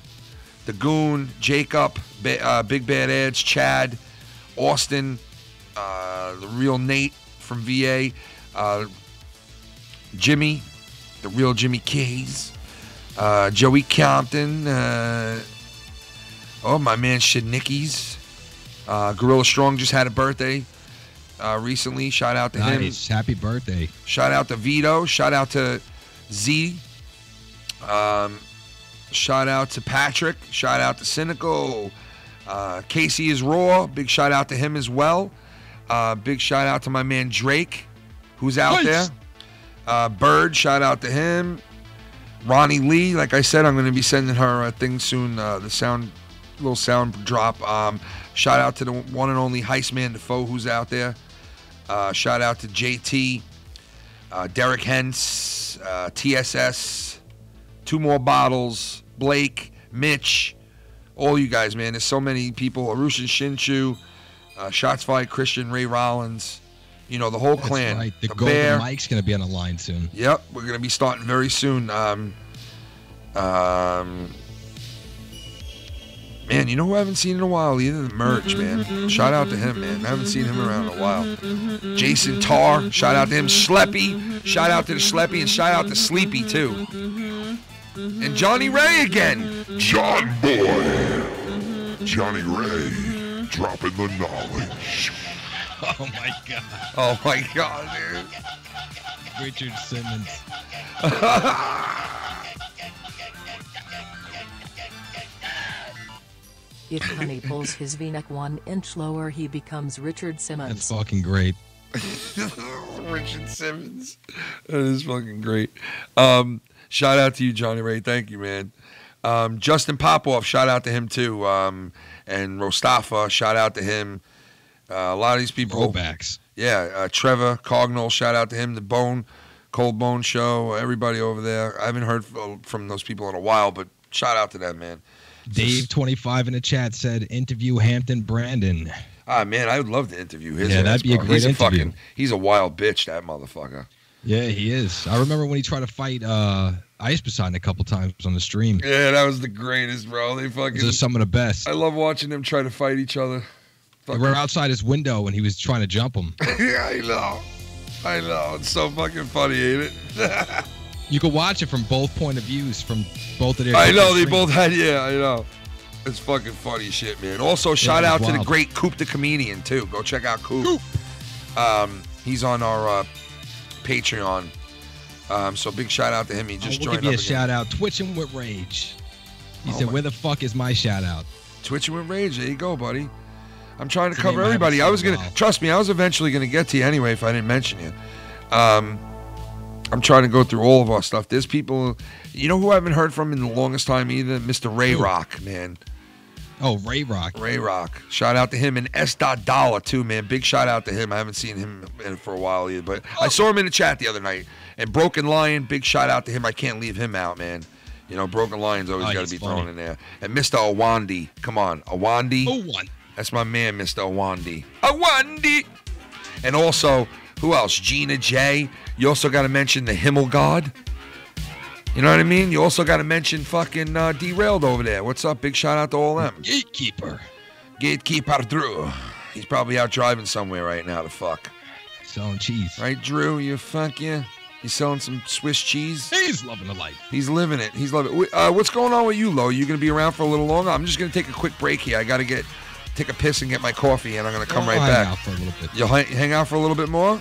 the Goon, Jacob, Big Bad Edge, Chad, Austin, the real Nate from VA, Jimmy, the real Jimmy Keys, Joey Compton, my man Shadnickies, Gorilla Strong just had a birthday recently. Shout out to him. Nice. Happy birthday. Shout out to Vito. Shout out to Z. Shout out to Patrick. Shout out to Cynical. Casey is Raw. Big shout out to him as well. Big shout out to my man Drake, who's out Nice. there. Bird, shout out to him. Ronnie Lee, like I said, I'm going to be sending her a thing soon. The little sound drop. Shout out to the one and only Heistman Defoe, who's out there. Shout out to JT, Derek Hens, TSS, Two More Bottles, Blake, Mitch, all you guys, man. There's so many people. Arusha Shinshu, Shots Fired Christian, Ray Rollins. You know, the whole That's clan. right. The Bear. Golden Mike's going to be on the line soon. Yep, we're going to be starting very soon. Man, you know who I haven't seen in a while either? The Merch, man. Shout out to him, man. I haven't seen him around in a while. Jason Tarr, shout out to him. Schleppy, shout out to the Schleppy, and shout out to Sleepy, too. And Johnny Ray again. John Boy. Johnny Ray dropping the knowledge. Oh, my God. Oh, my God, dude. Richard Simmons. If Honey pulls his V-neck 1 inch lower, he becomes Richard That's Simmons. fucking great. Richard Simmons. That is fucking great. Shout out to you, Johnny Ray. Thank you, man. Justin Popoff, shout out to him, too. And Rostafa, shout out to him. A lot of these people. Throwbacks. Yeah, Trevor Cognall, shout out to him. The Cold Bone Show, everybody over there. I haven't heard from those people in a while, but shout out to them, man. Dave 25 in the chat said interview Hampton Brandon. Ah, man, I would love to interview his. Yeah, ass, that'd be a bro. great interview. He's a wild bitch, that motherfucker. Yeah, he is. I remember when he tried to fight Ice Poseidon a couple times on the stream. Yeah, that was the greatest, bro. They fucking. Those are some of the best. I love watching them try to fight each other. They were outside his window and he was trying to jump him. Yeah, I know. It's so fucking funny, ain't it? You could watch it from both point of views, from both of their. I know, different they streams. both had, yeah, I know. It's fucking funny shit, man. Also, shout it was out to the wild. great Coop the Comedian, too. Go check out Coop. He's on our Patreon. So big shout out to him. He just We'll joined give you up a again. shout out. Twitching with Rage. He Oh said, my- "Where the fuck is my shout out?" Twitching with Rage. There you go, buddy. I'm trying to It's a cover name I haven't everybody. seen I was in a gonna while. trust me. I was eventually gonna get to you anyway if I didn't mention you. I'm trying to go through all of our stuff. There's people, you know, who I haven't heard from in the longest time either. Mr. Ray Who? Rock, man. Oh, Ray Rock. Ray Rock. Shout out to him and S. Dollar too, man. Big shout out to him. I haven't seen him for a while either, but I saw him in the chat the other night. And Broken Lion, big shout out to him. I can't leave him out, man. You know, Broken Lion's always Oh, got to he's be funny. thrown in there. And Mr. Awandi, come on, Awandi. Oh, one. That's my man, Mr. Awandi. Awandi. And also, who else? Gina J. You also got to mention the Himmel God. You know what I mean? You also got to mention fucking Derailed over there. What's up? Big shout out to all them. Gatekeeper. Gatekeeper Drew. He's probably out driving somewhere right now to fuck. Selling cheese. Right, Drew? You fuck yeah? He's selling some Swiss cheese? He's loving the life. He's living it. He's loving it. What's going on with you, Lo? You going to be around for a little longer? I'm just going to take a quick break here. I got to take a piss and get my coffee, and I'm going to come I'll right hang back. out for a little bit. You'll hang out for a little bit more?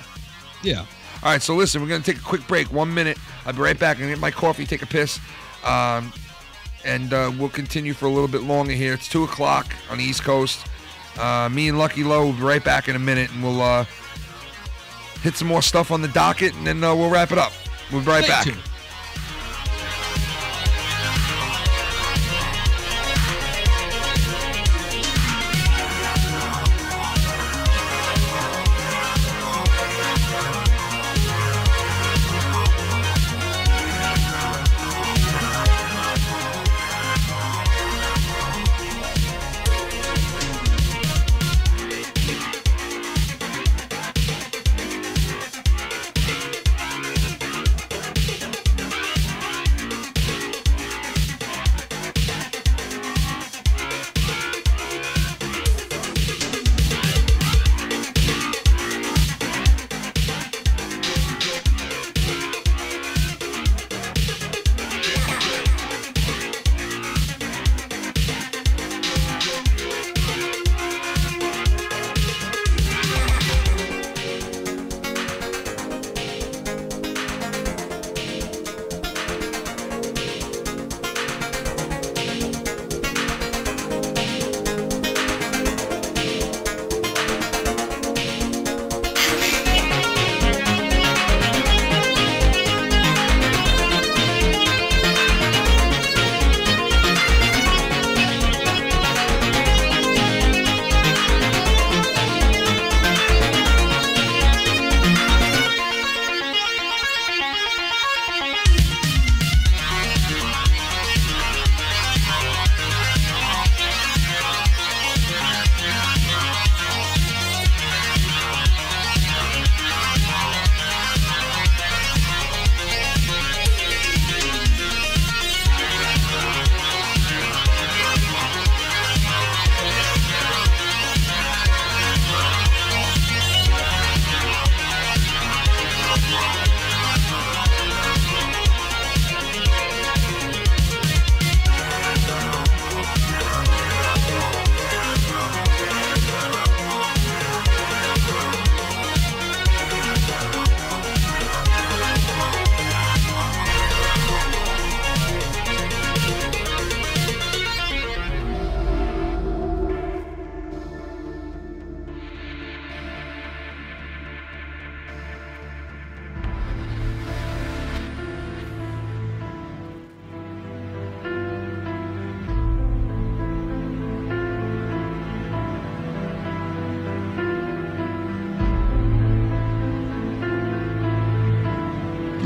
Yeah. All right, so listen, we're going to take a quick break, 1 minute. I'll be right back. I'm going to get my coffee, take a piss, and we'll continue for a little bit longer here. It's 2 o'clock on the East Coast. Me and Lucky Low will be right back in a minute, and we'll hit some more stuff on the docket, and then we'll wrap it up. We'll be right Stay back. tuned.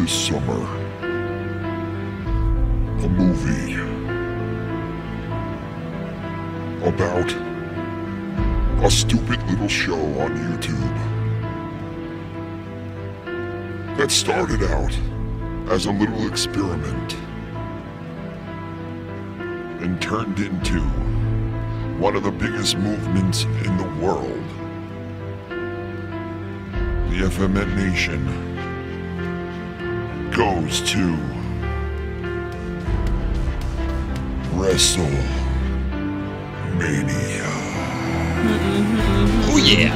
this summer. A movie about a stupid little show on YouTube that started out as a little experiment and turned into one of the biggest movements in the world. The FMN Nation goes to WrestleMania. Oh yeah.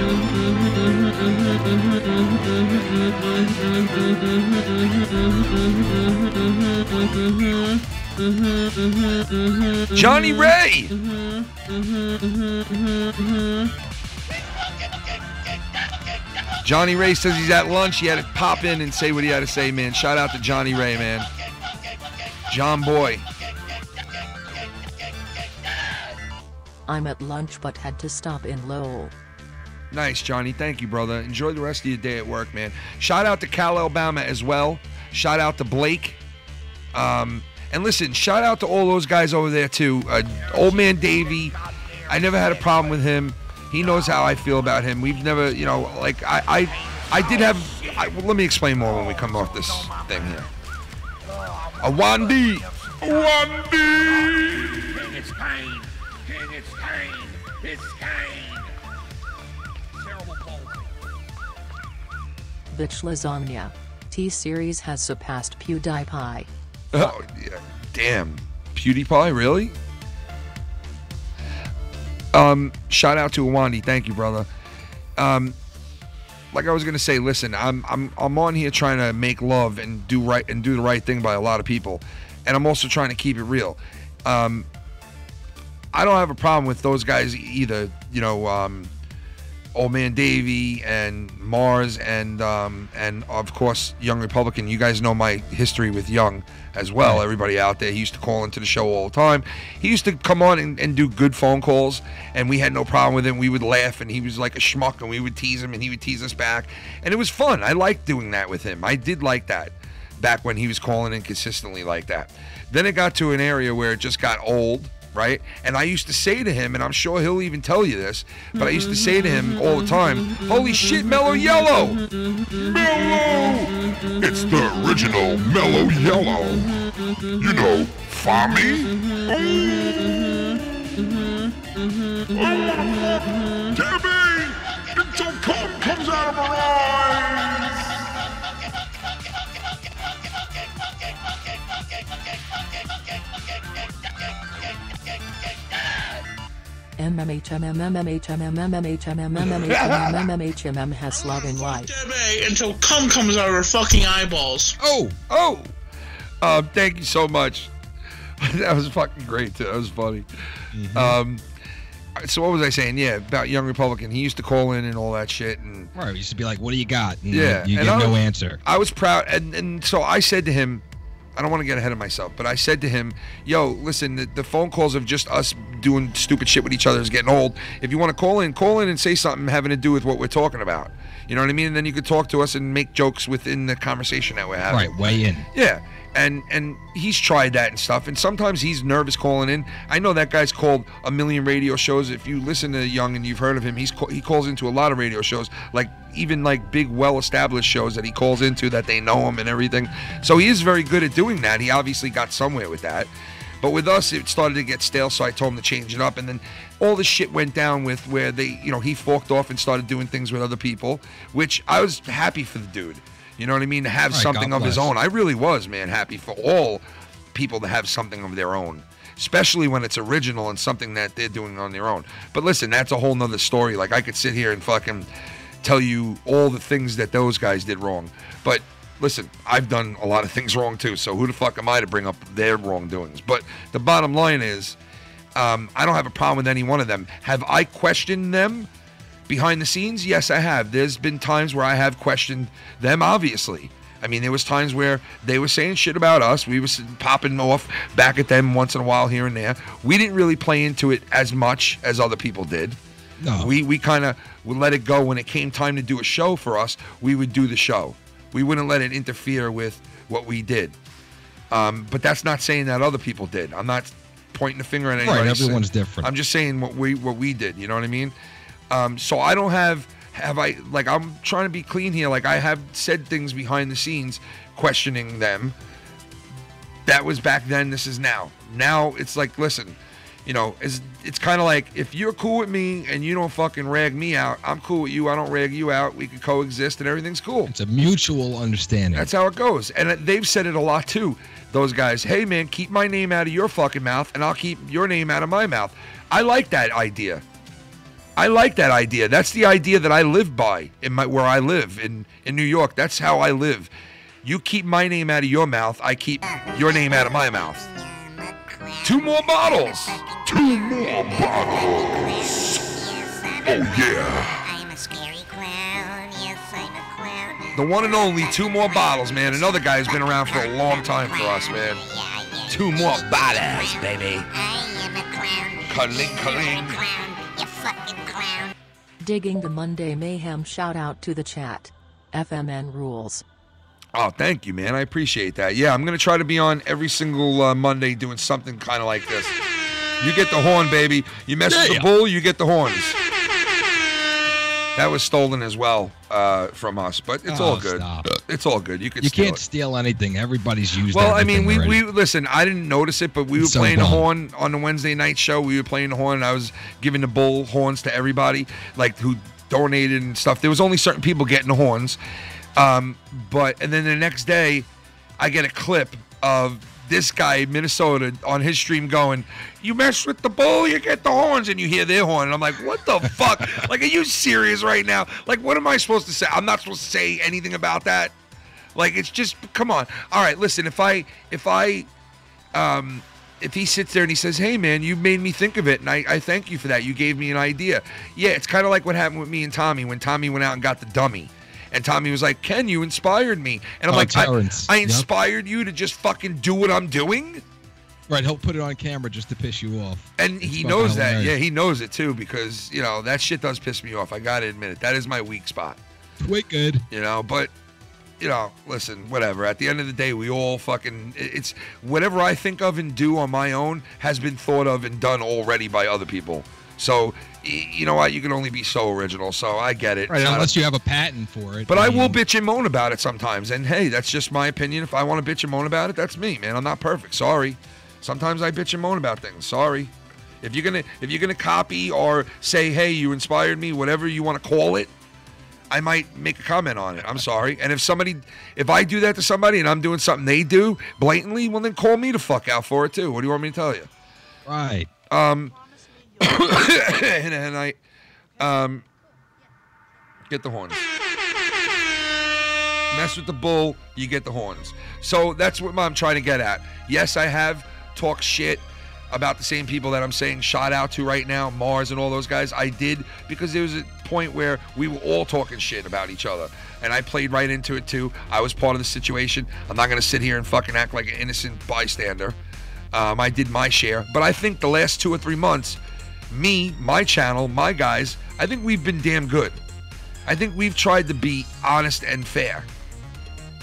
Johnny Ray. Johnny Ray says he's at lunch. He had to pop in and say what he had to say, man. Shout out to Johnny Ray, man. John Boy. I'm at lunch but had to stop in Lowell. Nice, Johnny. Thank you, brother. Enjoy the rest of your day at work, man. Shout out to Cal, Alabama as well. Shout out to Blake. And listen, shout out to all those guys over there, too. Old Man Davey. I never had a problem with him. He knows how I feel about him. We've never, you know, like, I did have... well, let me explain more when we come off this thing here. A Wandy. King, it's Kane. King, it's Kane. It's Kane. Terrible policy. Bitch lasagna. T-Series has surpassed PewDiePie. Oh, yeah. Damn. PewDiePie, really? Shout out to Awandi. Thank you, brother. Like I was gonna say, listen, I'm on here trying to make love and do the right thing by a lot of people, and I'm also trying to keep it real. I don't have a problem with those guys either. You know, Old Man Davey and Mars and of course Young Republican. You guys know my history with Young as well. Right. Everybody out there, he used to call into the show all the time. He used to come on and do good phone calls, and we had no problem with him. We would laugh, and he was like a schmuck, and we would tease him, and he would tease us back, and it was fun. I liked doing that with him. I did like that back when he was calling in consistently like that. Then it got to an area where it just got old, right? And I used to say to him, and I'm sure he'll even tell you this, but I used to say to him all the time, holy shit, Mellow Yellow! Mellow! It's the original Mellow Yellow. You know, Fami? Debbie! Until cum comes out of her eyes! MMHMM has loving life. Debbie, until cum comes out of her fucking eyeballs. Oh! Thank you so much. That was fucking great, too. That was funny. So what was I saying? Yeah, about Young Republican. He used to call in and all that shit. And Right, he used to be like, what do you got? And yeah. you and get no answer. I was proud. And so I said to him, I don't want to get ahead of myself, but I said to him, yo, listen, the phone calls of just us doing stupid shit with each other is getting old. If you want to call in and say something having to do with what we're talking about. You know what I mean? And then you could talk to us and make jokes within the conversation that we're having. Right, weigh in. Yeah. And he's tried that and stuff, and sometimes he's nervous calling in. I know that guy's called a million radio shows. If you listen to Young and you've heard of him, he calls into a lot of radio shows, like even like big, well-established shows that he calls into that they know him and everything. So he is very good at doing that. He obviously got somewhere with that. But with us, it started to get stale, so I told him to change it up. And then all this shit went down with where he forked off and started doing things with other people, which I was happy for the dude. You know what I mean? To have Right, something God of his bless. own. I really was, man, happy for all people to have something of their own, especially when it's original and something that they're doing on their own. But listen, that's a whole nother story. Like, I could sit here and fucking tell you all the things that those guys did wrong. But listen, I've done a lot of things wrong too, so who the fuck am I to bring up their wrongdoings? But the bottom line is, I don't have a problem with any one of them. Have I questioned them behind the scenes? Yes, I have. There's been times where I have questioned them, obviously. I mean, there was times where they were saying shit about us. We were popping off back at them once in a while here and there. We didn't really play into it as much as other people did. No. We kind of would let it go. When it came time to do a show for us, we would do the show. We wouldn't let it interfere with what we did. But that's not saying that other people did. I'm not pointing the finger at anybody. Right, everyone's different. I'm just saying what we did. You know what I mean? So I don't have I, like, I'm trying to be clean here. Like, I have said things behind the scenes questioning them. That was back then. This is now. Now it's like, listen, you know, it's kind of like, if you're cool with me and you don't fucking rag me out, I'm cool with you. I don't rag you out. We can coexist and everything's cool. It's a mutual understanding. That's how it goes. And they've said it a lot too. Those guys, hey man, keep my name out of your fucking mouth and I'll keep your name out of my mouth. I like that idea. That's the idea that I live by where I live in New York. That's how I live. You keep my name out of your mouth, I keep your name out of my mouth. 2 more bottles. 2 more bottles. Oh yeah. I'm a scary clown. Yes, I'm a clown. The one and only 2 more bottles, man. Another guy who's been around for a long time for us, man. 2 more bottles, baby. I am a clown. Kaling, kaling. Clown. You fucking clown. Digging the Monday Mayhem shout out to the chat. FMN rules. Oh, thank you, man. I appreciate that. Yeah, I'm going to try to be on every single Monday doing something kind of like this. You get the horn, baby. You mess with the bull, you get the horns. That was stolen as well from us, but it's all good. Stop. It's all good. You can't it. steal anything. Everybody's used. Well, I mean, everything we already. listen. I didn't notice it, but we were So playing the dumb. horn on the Wednesday night show. We were playing the horn, and I was giving the bull horns to everybody, like who donated and stuff. There was only certain people getting the horns, and then the next day, I get a clip of this guy in Minnesota on his stream going, "You mess with the bull, you get the horns," and you hear their horn, and I'm like, "What the fuck? Like, are you serious right now? Like, what am I supposed to say? I'm not supposed to say anything about that." Like, it's just, come on. All right, listen, if he sits there and he says, "Hey man, you made me think of it, and I thank you for that. You gave me an idea." Yeah, it's kind of like what happened with me and Tommy when Tommy went out and got the dummy. And Tommy was like, "Ken, you inspired me." And I'm like, Terrence. I Yep. inspired you to just fucking do what I'm doing? Right, he'll put it on camera just to piss you off. And It's he fucking knows that. hilarious. Yeah, he knows it too, because, you know, that shit does piss me off. I got to admit it. That is my weak spot. Wicked. You know, but, you know, listen, whatever. At the end of the day, we all fucking, it's whatever I think of and do on my own has been thought of and done already by other people. So, you know what? You can only be so original. So I get it. Right, It's not unless you have a patent for it. But I mean, will bitch and moan about it sometimes. And hey, that's just my opinion. If I want to bitch and moan about it, that's me, man. I'm not perfect. Sorry. Sometimes I bitch and moan about things. Sorry. If you're gonna copy or say, "Hey, you inspired me," whatever you want to call it, I might make a comment on it. I'm sorry. And if I do that to somebody and I'm doing something they do blatantly, well then call me the fuck out for it too. What do you want me to tell you? Right. And I get the horns. Mess with the bull, you get the horns. So that's what I'm trying to get at. Yes, I have talked shit about the same people that I'm saying shout out to right now, Mars and all those guys. I did, because there was a point where we were all talking shit about each other, and I played right into it too. I was part of the situation. I'm not going to sit here and fucking act like an innocent bystander. I did my share, but I think the last 2 or 3 months, me, my channel, my guys, I think we've been damn good. I think we've tried to be honest and fair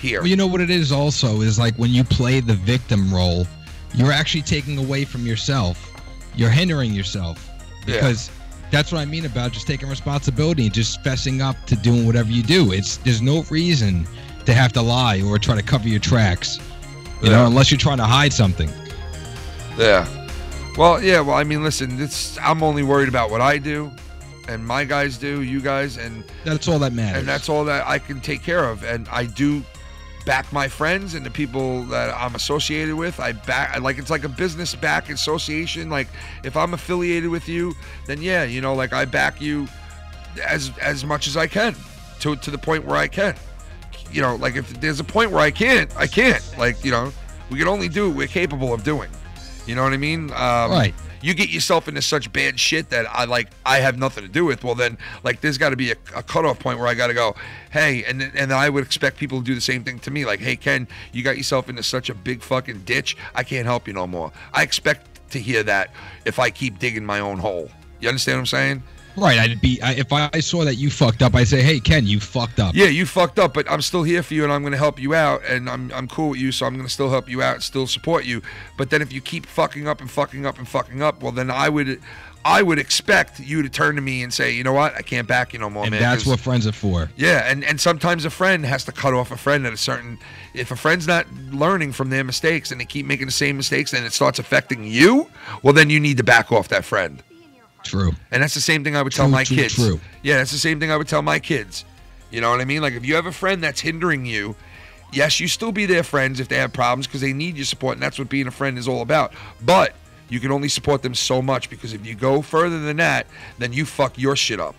here. Well, you know what it is also is like when you play the victim role, you're actually taking away from yourself. You're hindering yourself. Because that's what I mean about just taking responsibility and just fessing up to doing whatever you do. There's no reason to have to lie or try to cover your tracks. You know, unless you're trying to hide something. Yeah. Well, I mean, listen, I'm only worried about what I do and my guys do, you guys, and that's all that matters. And that's all that I can take care of. And I do back my friends and the people that I'm associated with. It's like a business back association. Like, if I'm affiliated with you, then yeah, you know, like I back you as much as I can to the point where I can. You know, like if there's a point where I can't. Like, you know, we can only do what we're capable of doing. You know what I mean? Right. You get yourself into such bad shit that I have nothing to do with. Well, then, like, there's got to be a cutoff point where I got to go, hey, and I would expect people to do the same thing to me. Like, hey, Ken, you got yourself into such a big fucking ditch. I can't help you no more. I expect to hear that if I keep digging my own hole. You understand what I'm saying? Right. If I saw that you fucked up, I'd say, hey, Ken, you fucked up. Yeah, you fucked up, but I'm still here for you, and I'm going to help you out, and I'm cool with you, so I'm going to still help you out, still support you. But then if you keep fucking up and fucking up and fucking up, well, then I would expect you to turn to me and say, you know what, I can't back you no more, and man. That's what friends are for. Yeah, and sometimes a friend has to cut off a friend at a certain. If a friend's not learning from their mistakes and they keep making the same mistakes, and it starts affecting you, well, then you need to back off that friend. True. And that's the same thing I would tell my kids. True. Yeah, that's the same thing I would tell my kids. You know what I mean? Like, if you have a friend that's hindering you, yes, you still be their friends if they have problems because they need your support, and that's what being a friend is all about. But you can only support them so much, because if you go further than that, then you fuck your shit up.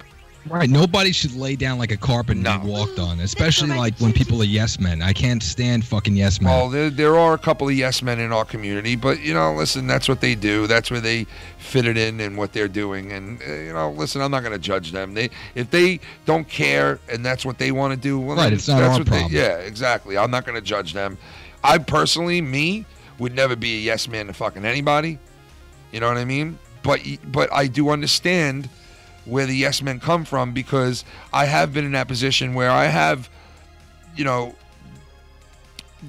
Right. Nobody should lay down like a carpet and be walked on, especially like when people are yes men. I can't stand fucking yes men. Well, there are a couple of yes men in our community, but, you know, listen, that's what they do. That's where they fit it in and what they're doing. And, you know, listen, I'm not going to judge them. If they don't care and that's what they want to do, well, right, it's not our problem. Yeah, exactly. I'm not going to judge them. I personally, would never be a yes man to fucking anybody. You know what I mean? But I do understand where the yes men come from, because I have been in that position where I have, you know,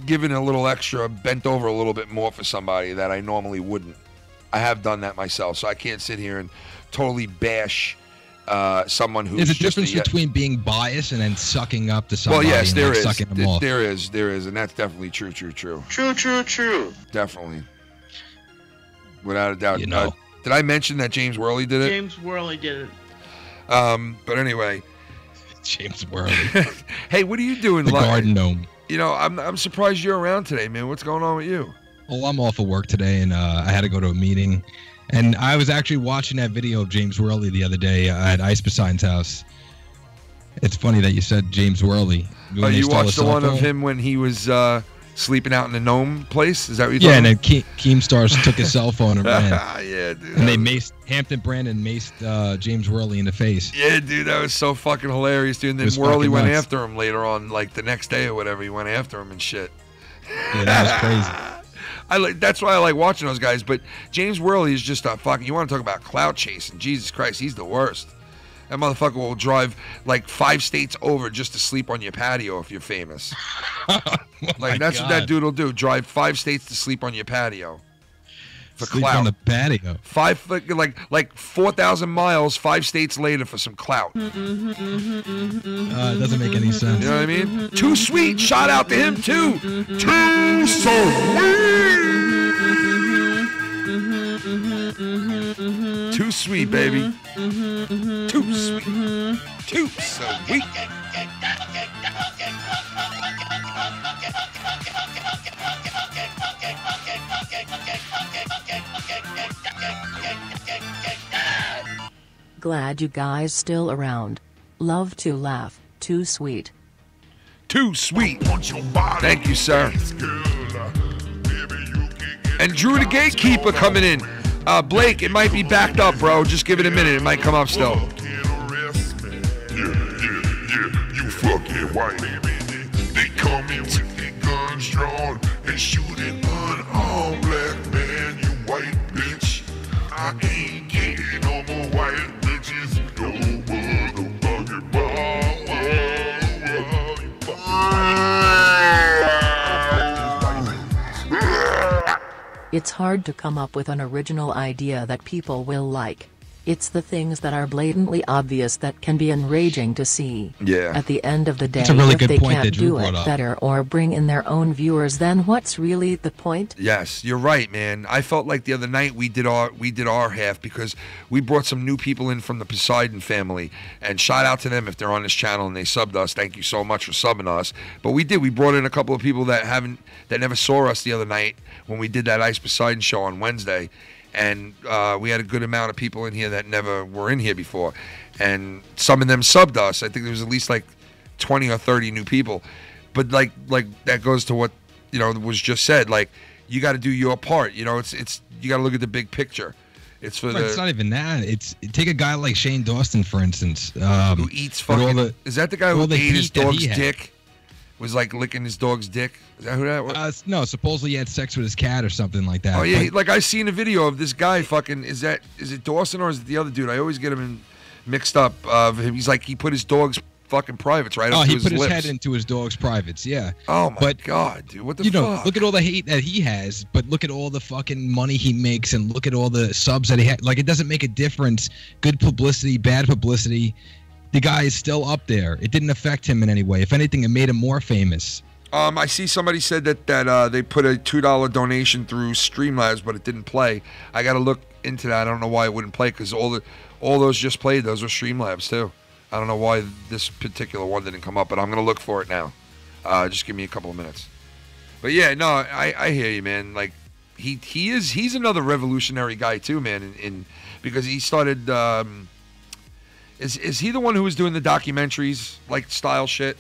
given a little extra, bent over a little bit more for somebody that I normally wouldn't. I have done that myself, so I can't sit here and totally bash someone who's There's a just difference between being biased and then sucking up to somebody. Well, yes, and there like is. Sucking them off. There is, and that's definitely true. True. Definitely. Without a doubt. You know. Did I mention that James Worley did it? James Worley did it. But anyway. James Worley. Hey, what are you doing? The Garden Gnome. You know, I'm surprised you're around today, man. What's going on with you? Well, I'm off of work today, and I had to go to a meeting. And I was actually watching that video of James Worley the other day at Ice Poseidon's house. It's funny that you said James Worley. Oh, you watched the one of him when he was sleeping out in the gnome place? Is that what you're talking about? Yeah, and then Keemstars took his cell phone and ran. Yeah, dude. And they maced, Hampton Brandon maced James Worley in the face. Yeah, dude, that was so fucking hilarious, dude. And then Worley went after him later on, like the next day or whatever. He went after him and shit. Yeah, that was crazy. That's why I like watching those guys. But James Worley is just a fucking. You want to talk about clout chasing? Jesus Christ, he's the worst. That motherfucker will drive like 5 states over just to sleep on your patio if you're famous. Like that's what that dude will do. Drive 5 states to sleep on your patio. For sleep clout. on the patio. 4,000 miles, 5 states later for some clout. It doesn't make any sense. You know what I mean? Too sweet. Shout out to him too. Too sweet. Too sweet, baby. Too sweet. Too sweet. Glad you guys still around. Love to laugh. Too sweet. Too sweet. Thank you, sir. And Drew the Gatekeeper coming in. Blake, it might be backed up, bro. Just give it a minute. It might come up still. You fucking white. They come in with their guns drawn and shooting unarmed black man, you white bitch. I ain't getting no more white bitches. No motherfucking ball. It's hard to come up with an original idea that people will like. It's the things that are blatantly obvious that can be enraging to see. Yeah. At the end of the day, That's a really if good they point can't that Drew do it brought up. better or bring in their own viewers, then what's really the point? Yes, you're right, man. I felt like the other night we did our half because we brought some new people in from the Poseidon family, and shout out to them if they're on this channel and they subbed us. Thank you so much for subbing us. But we brought in a couple of people that never saw us the other night when we did that Ice Poseidon show on Wednesday. And we had a good amount of people in here that never were in here before. And some of them subbed us. I think there was at least like 20 or 30 new people. But like that goes to what, was just said. Like, you got to do your part. It's you got to look at the big picture. It's for It's not even that. Take a guy like Shane Dawson, for instance. Who eats fucking... is that the guy who ate his dog's dick? Was like licking his dog's dick? Is that who that was? No, supposedly he had sex with his cat or something like that. Oh yeah, like I seen a video of this guy fucking. Is it Dawson or is it the other dude? I always get him mixed up. He's like, he put his dog's fucking privates right up to he his put his lips. head into his dog's privates. Yeah. Oh my But, God, dude! What the You know, fuck? look at all the hate that he has, but look at all the fucking money he makes, and look at all the subs that he had. Like, it doesn't make a difference. Good publicity, bad publicity. The guy is still up there. It didn't affect him in any way. If anything, it made him more famous. I see somebody said that they put a $2 donation through Streamlabs, but it didn't play. I got to look into that. I don't know why it wouldn't play, because all those just played. Those were Streamlabs too. I don't know why this particular one didn't come up, but I'm gonna look for it now. Just give me a couple of minutes. But yeah, no, I hear you, man. Like he's another revolutionary guy too, man. Because he started. Is he the one who was doing the documentaries like style shit?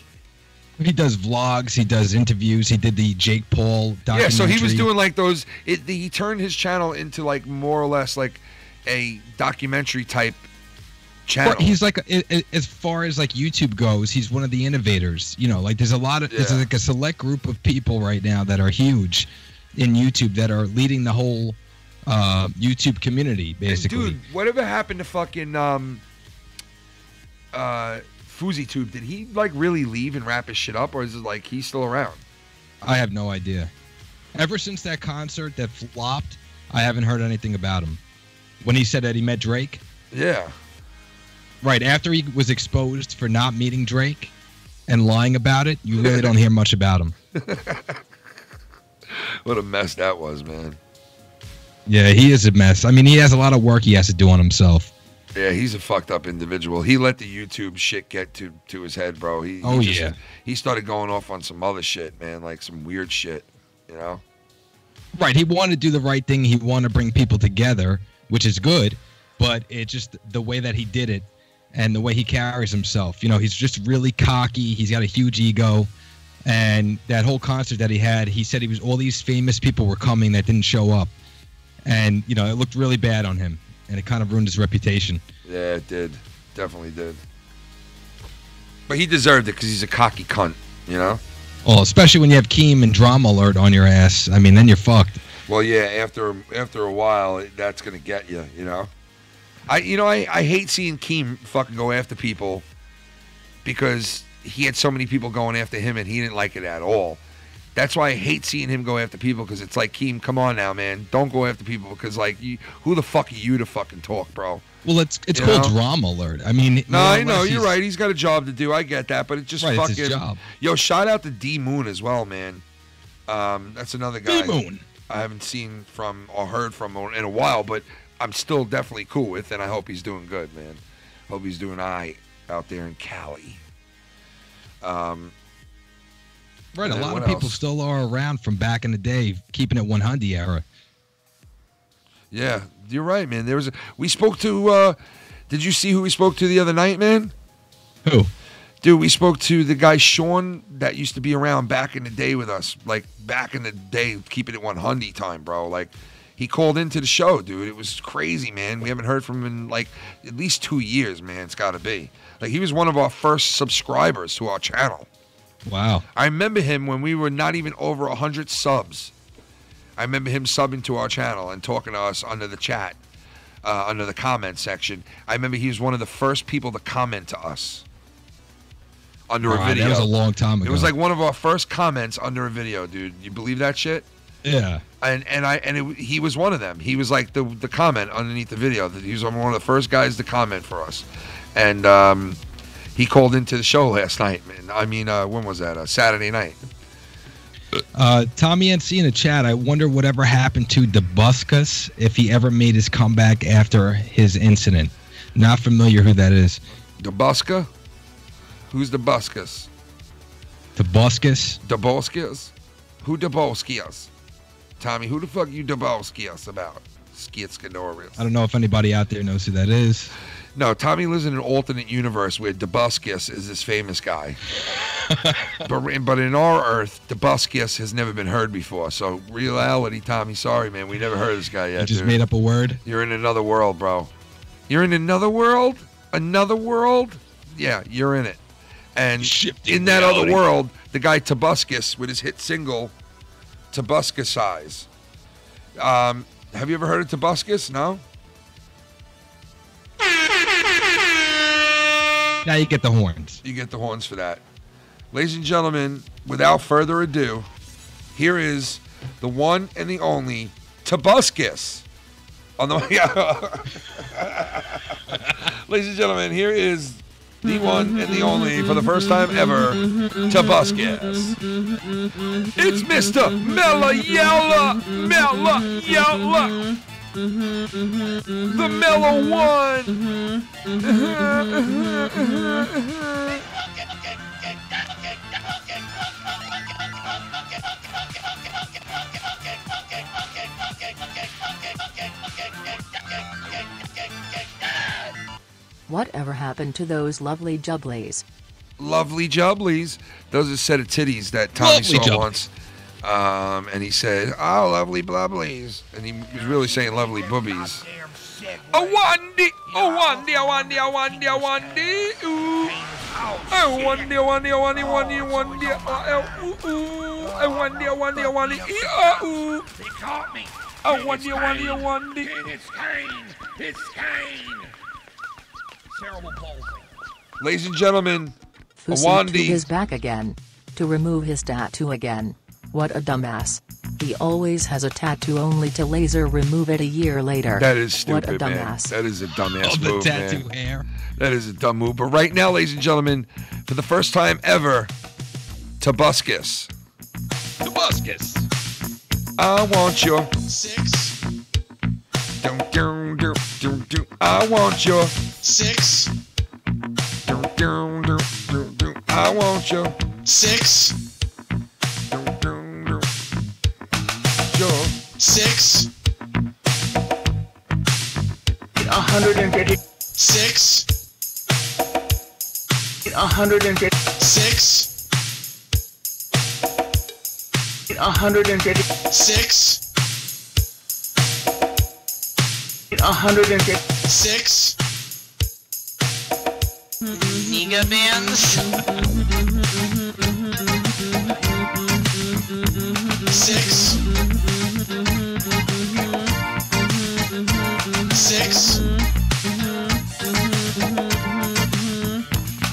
He does vlogs. He does interviews. He did the Jake Paul documentary. Yeah, so he was doing like those. He turned his channel into like more or less like a documentary type channel. Well, he's like, as far as like YouTube goes, he's one of the innovators. You know, like there's like a select group of people right now that are huge in YouTube that are leading the whole YouTube community, basically. And dude, whatever happened to fucking FuzzyTube? Did he like really leave and wrap his shit up, or is it like he's still around? I have no idea. Ever since that concert that flopped, I haven't heard anything about him. When he said that he met Drake? Yeah. Right, after he was exposed for not meeting Drake and lying about it, you really don't hear much about him. What a mess that was, man. Yeah, he is a mess. I mean, he has a lot of work he has to do on himself. Yeah, he's a fucked up individual. He let the YouTube shit get to his head, bro. He started going off on some other shit, man, like some weird shit, you know? Right, he wanted to do the right thing. He wanted to bring people together, which is good, but it just, the way that he did it and the way he carries himself, you know, he's just really cocky. He's got a huge ego. And that whole concert that he had, he said all these famous people were coming that didn't show up. And, you know, it looked really bad on him. And it kind of ruined his reputation. Yeah, it did. Definitely did. But he deserved it because he's a cocky cunt, you know? Well, especially when you have Keem and Drama Alert on your ass. I mean, then you're fucked. Well, yeah, after a while, that's going to get you, you know? I hate seeing Keem fucking go after people because he had so many people going after him and he didn't like it at all. That's why I hate seeing him go after people, because it's like, Keem, come on now, man. Don't go after people, because, like, who the fuck are you to fucking talk, bro? Well, it's called Drama Alert. I mean, no, I know, you're right. He's got a job to do. I get that, but it's just right, fucking. it's his job. Yo, shout out to D Moon as well, man. That's another guy D Moon. I haven't seen from or heard from in a while, but I'm still definitely cool with, and I hope he's doing good, man. Hope he's doing all right out there in Cali. Right, a lot of people still are around from back in the day, keeping it 100 era. Yeah, you're right, man. We spoke to. Did you see who we spoke to the other night, man? Who? Dude, we spoke to the guy Sean that used to be around back in the day with us, like back in the day, keeping it 100 time, bro. Like, he called into the show, dude. It was crazy, man. We haven't heard from him in like at least 2 years, man. It's got to be. Like, he was one of our first subscribers to our channel. Wow. I remember him when we were not even over 100 subs. I remember him subbing to our channel and talking to us under the chat, under the comment section. I remember he was one of the first people to comment to us under a video. That was a long time ago. It was like one of our first comments under a video, dude. You believe that shit? Yeah. He was one of them. He was like the comment underneath the video. He was one of the first guys to comment for us. And he called into the show last night, man. I mean, when was that? Saturday night. Tommy NC in the chat, I wonder whatever happened to Dabuscus, if he ever made his comeback after his incident. Not familiar who that is. Dabusca? Who's Dabuscus? Dabuscus? Dabuscus? Who Dabuscus? Tommy, who the fuck you Dabuscus about? Skidskadorius. I don't know if anybody out there knows who that is. No, Tommy lives in an alternate universe where Dabuscus is this famous guy. but in our Earth, Dabuscus has never been heard before. So, reality, Tommy, sorry, man. We never heard of this guy yet, You just dude. made up a word? You're in another world, bro. You're in another world? Another world? Yeah, you're in it. And in that other world, the guy Tobuscus with his hit single, Tobuscus Size. Have you ever heard of Tobuscus? No? Now you get the horns. You get the horns for that. Ladies and gentlemen, without further ado, here is the one and the only Tobuscus. On the Ladies and gentlemen, here is the one and the only, for the first time ever, Tobuscus. It's Mr. Mella Yella, the mellow one. Whatever happened to those lovely jubblies? Lovely jubblies. Those are a set of titties that Tommy Lovely saw jubblies. once. And he said, "Oh, lovely blubblies," and he was really saying lovely boobies. A wandy, a wandy, a wandy, a wandy, a wandy, ooh. A wandy, a wandy, a wandy, wandy, wandy, ooh, ooh. A wandy, a wandy, a wandy, ooh. They caught me. A wandy, a wandy, a wandy. And it's Kane. It's Kane. Cerebral palsy. Ladies and gentlemen, Fusi Awandi. is back again. To remove his tattoo again. What a dumbass. He always has a tattoo only to laser remove it a year later. That is What a stupid, man. dumbass. That is a dumbass Oh, the move, tattoo man. hair. That is a dumb move. But right now, ladies and gentlemen, for the first time ever, Tobuscus. Tobuscus. I want your 6, dum, dum, dum, dum, dum. I want your 6, dum, dum, dum, dum, dum. I want your 6, dum, dum, dum. Your 6, 150, 6, 150, 6, 150, 6, 150, 6, Niga bands. 6, 6,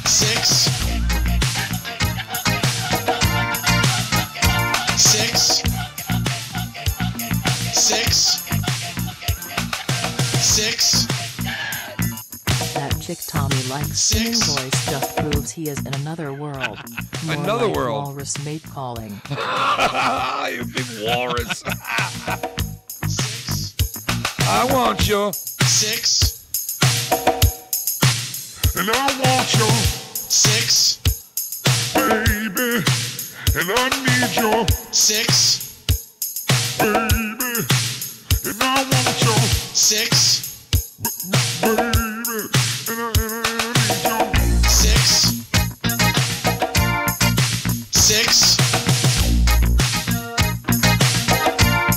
6, 6, 6, 6, That chick Tommy likes singing 6. voice just proves he is in another world. More Another like world. Walrus mate calling. you big walrus. 6, I want your 6, And I want your 6, baby. And I need your 6, baby. And I want your 6, baby. And I need your 6, 6,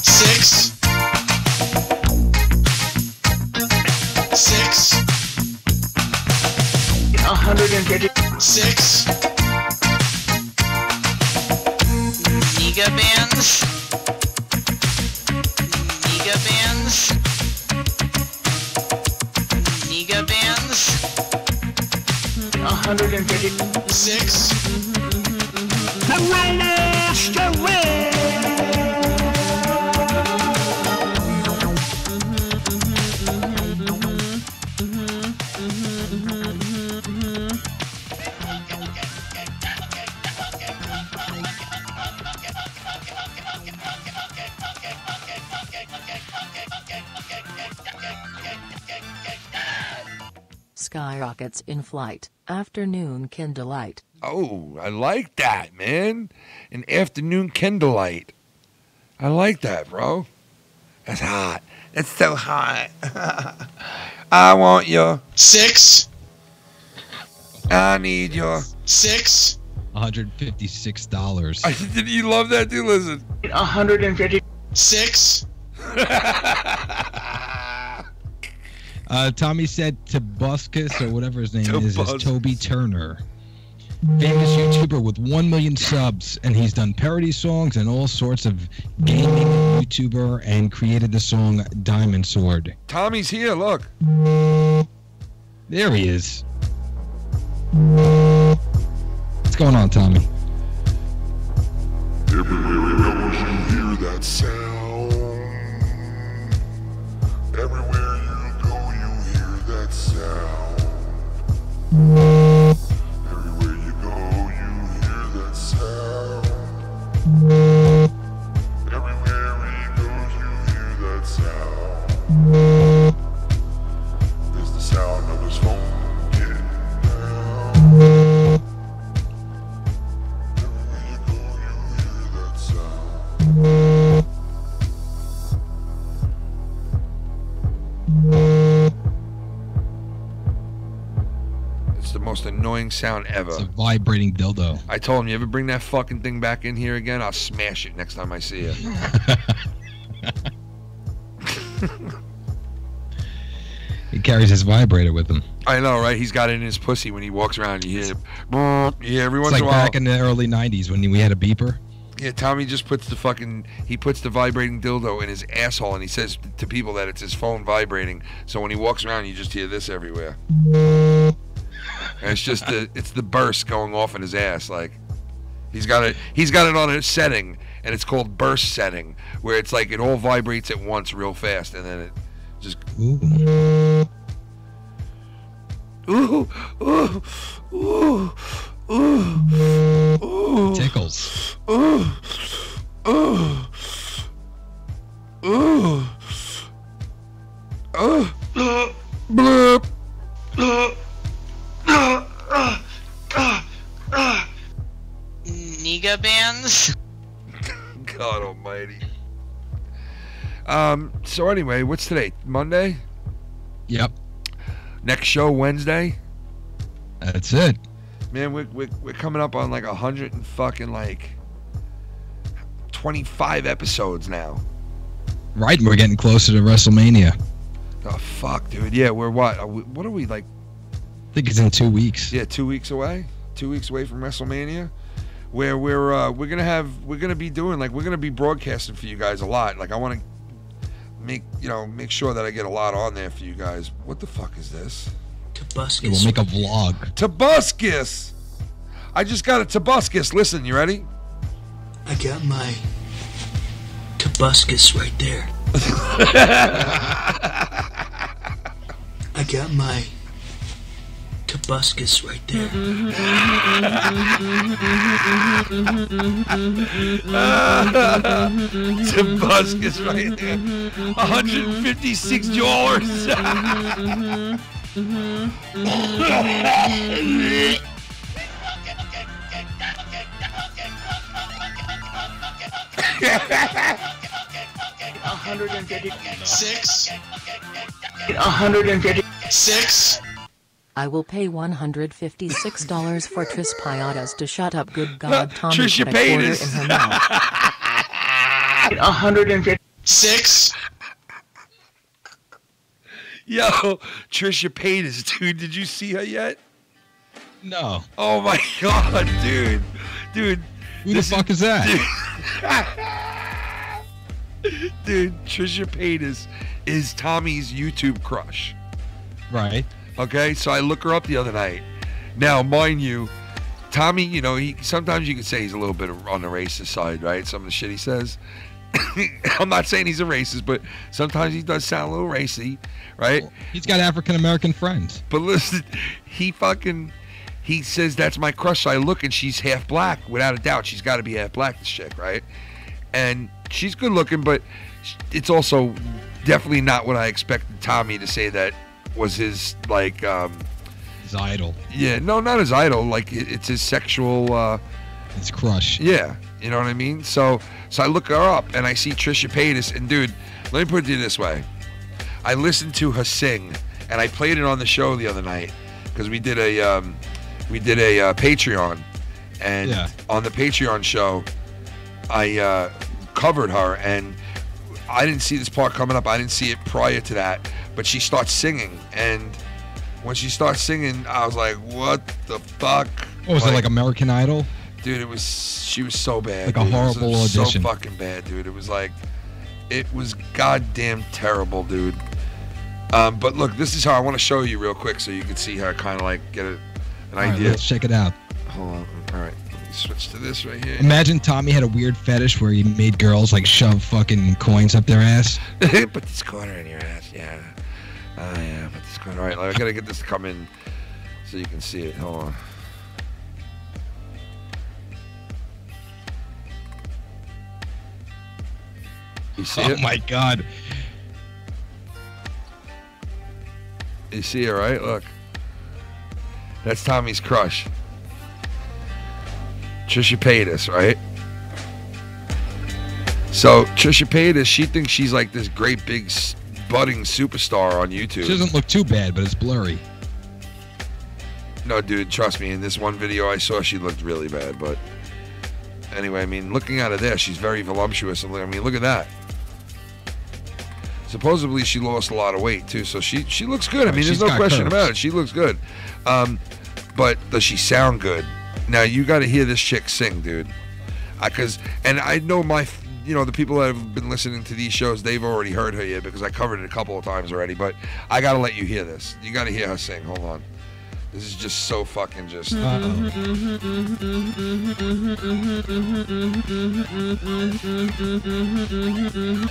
6, 6, 150, 6, Niga bands. Niga bands. Niga bands. 156, Skyrockets in flight. Afternoon candlelight. Oh, I like that, man. An afternoon candlelight. I like that, bro. That's hot. That's so hot. I want your 6, I need your $6, $156. Did you love that, dude? Listen. 156, Tommy said Tobuscus, or whatever his name is Tobuscus. Toby Turner. Famous YouTuber with 1 million subs, and he's done parody songs and all sorts of gaming YouTuber, and created the song Diamond Sword. Tommy's here, look. There he is. What's going on, Tommy? Everywhere you go, you hear that sound. Everywhere you go, you hear that sound. Everywhere you go, you hear that sound. Everywhere he goes, you hear that sound. It's the sound of his phone getting down. Everywhere you go, you hear that sound. It's the most annoying sound ever. It's a vibrating dildo. I told him, you ever bring that fucking thing back in here again, I'll smash it next time I see you. He carries his vibrator with him. I know, right? He's got it in his pussy when he walks around. You hear it. Yeah, every It's once like in a while. back in the early 90s when we had a beeper. Yeah, Tommy just puts the vibrating dildo in his asshole, and he says to people that it's his phone vibrating. So when he walks around, you just hear this everywhere. And it's just it's the burst going off in his ass. Like he's got it on a setting, and it's called burst setting, where it's like it all vibrates at once real fast, and then it just ooh, ooh, ooh, ooh, ooh. Tickles. Ooh, ooh, ooh, bloop. Niga bands? God almighty. So anyway, what's today? Monday? Yep. Next show Wednesday? That's it. Man, we're coming up on like 100 and fucking like 25 episodes now. Right, and we're getting closer to WrestleMania. Oh fuck, dude. Yeah, we're what are we like? I think it's in 2 weeks. Yeah, 2 weeks away. 2 weeks away from WrestleMania, where we're gonna be doing like we're gonna be broadcasting for you guys a lot. Like I want to make sure that I get a lot on there for you guys. What the fuck is this? Tobuscus. We'll make a vlog. Tobuscus. I just got a Tobuscus. Listen, you ready? I got my Tobuscus right there. I got my Tobuscus right there. Tobuscus right there. $156. Six. 156. I will pay $156 for Tris Paytas to shut up. Good God, Tommy Trisha put a quarter Paytas. in her mouth. 156. Yo, Trisha Paytas, dude. Did you see her yet? No. Oh my God, dude. Dude. Who the fuck is that? Dude, Trisha Paytas is Tommy's YouTube crush. Right. Okay, so I look her up the other night. Now, mind you, Tommy, you know, sometimes you could say he's a little bit on the racist side, right? Some of the shit he says. I'm not saying he's a racist, but sometimes he does sound a little racy, right? Well, he's got African-American friends. But listen, he says that's my crush. So I look and she's half black, without a doubt. She's got to be half black, this chick, right? And she's good looking, but it's also definitely not what I expected Tommy to say that was his, like, his idol. Yeah, no, not his idol. Like, it's his sexual, his crush. Yeah, you know what I mean? So I look her up and I see Trisha Paytas, and dude, let me put it to you this way. I listened to her sing, and I played it on the show the other night because we did a Patreon, and on the Patreon show, I covered her, and I didn't see this part coming up. I didn't see it prior to that, but she starts singing, and when she starts singing, I was like, "What the fuck?" What was it, like American Idol? Dude, she was so bad. Like a horrible audition. So fucking bad, dude. It was goddamn terrible, dude. But look, this is how I want to show you real quick so you can see how I kind of like get an All right, idea. let's check it out. Hold on. All right. Let me switch to this right here. Imagine Tommy had a weird fetish where he made girls like shove fucking coins up their ass. Put this quarter in your ass. Yeah. Oh, yeah. Put this quarter. All right. I got to get this to come in so you can see it. Hold on. You see it? Oh my God. You see it, right? Look. That's Tommy's crush. Trisha Paytas, right? So Trisha Paytas, she thinks she's like this great big budding superstar on YouTube. She doesn't look too bad, but it's blurry. No, dude, trust me. In this one video I saw, she looked really bad. But anyway, I mean, looking at her there, she's very voluptuous. And I mean, look at that. Supposedly she lost a lot of weight too, so she looks good. I mean, there's no question about it. She looks good. But does she sound good? Now you got to hear this chick sing, dude. And I know the people that have been listening to these shows, they've already heard her yet because I covered it a couple of times already. But I got to let you hear this. You got to hear her sing. Hold on. This is just so fucking just.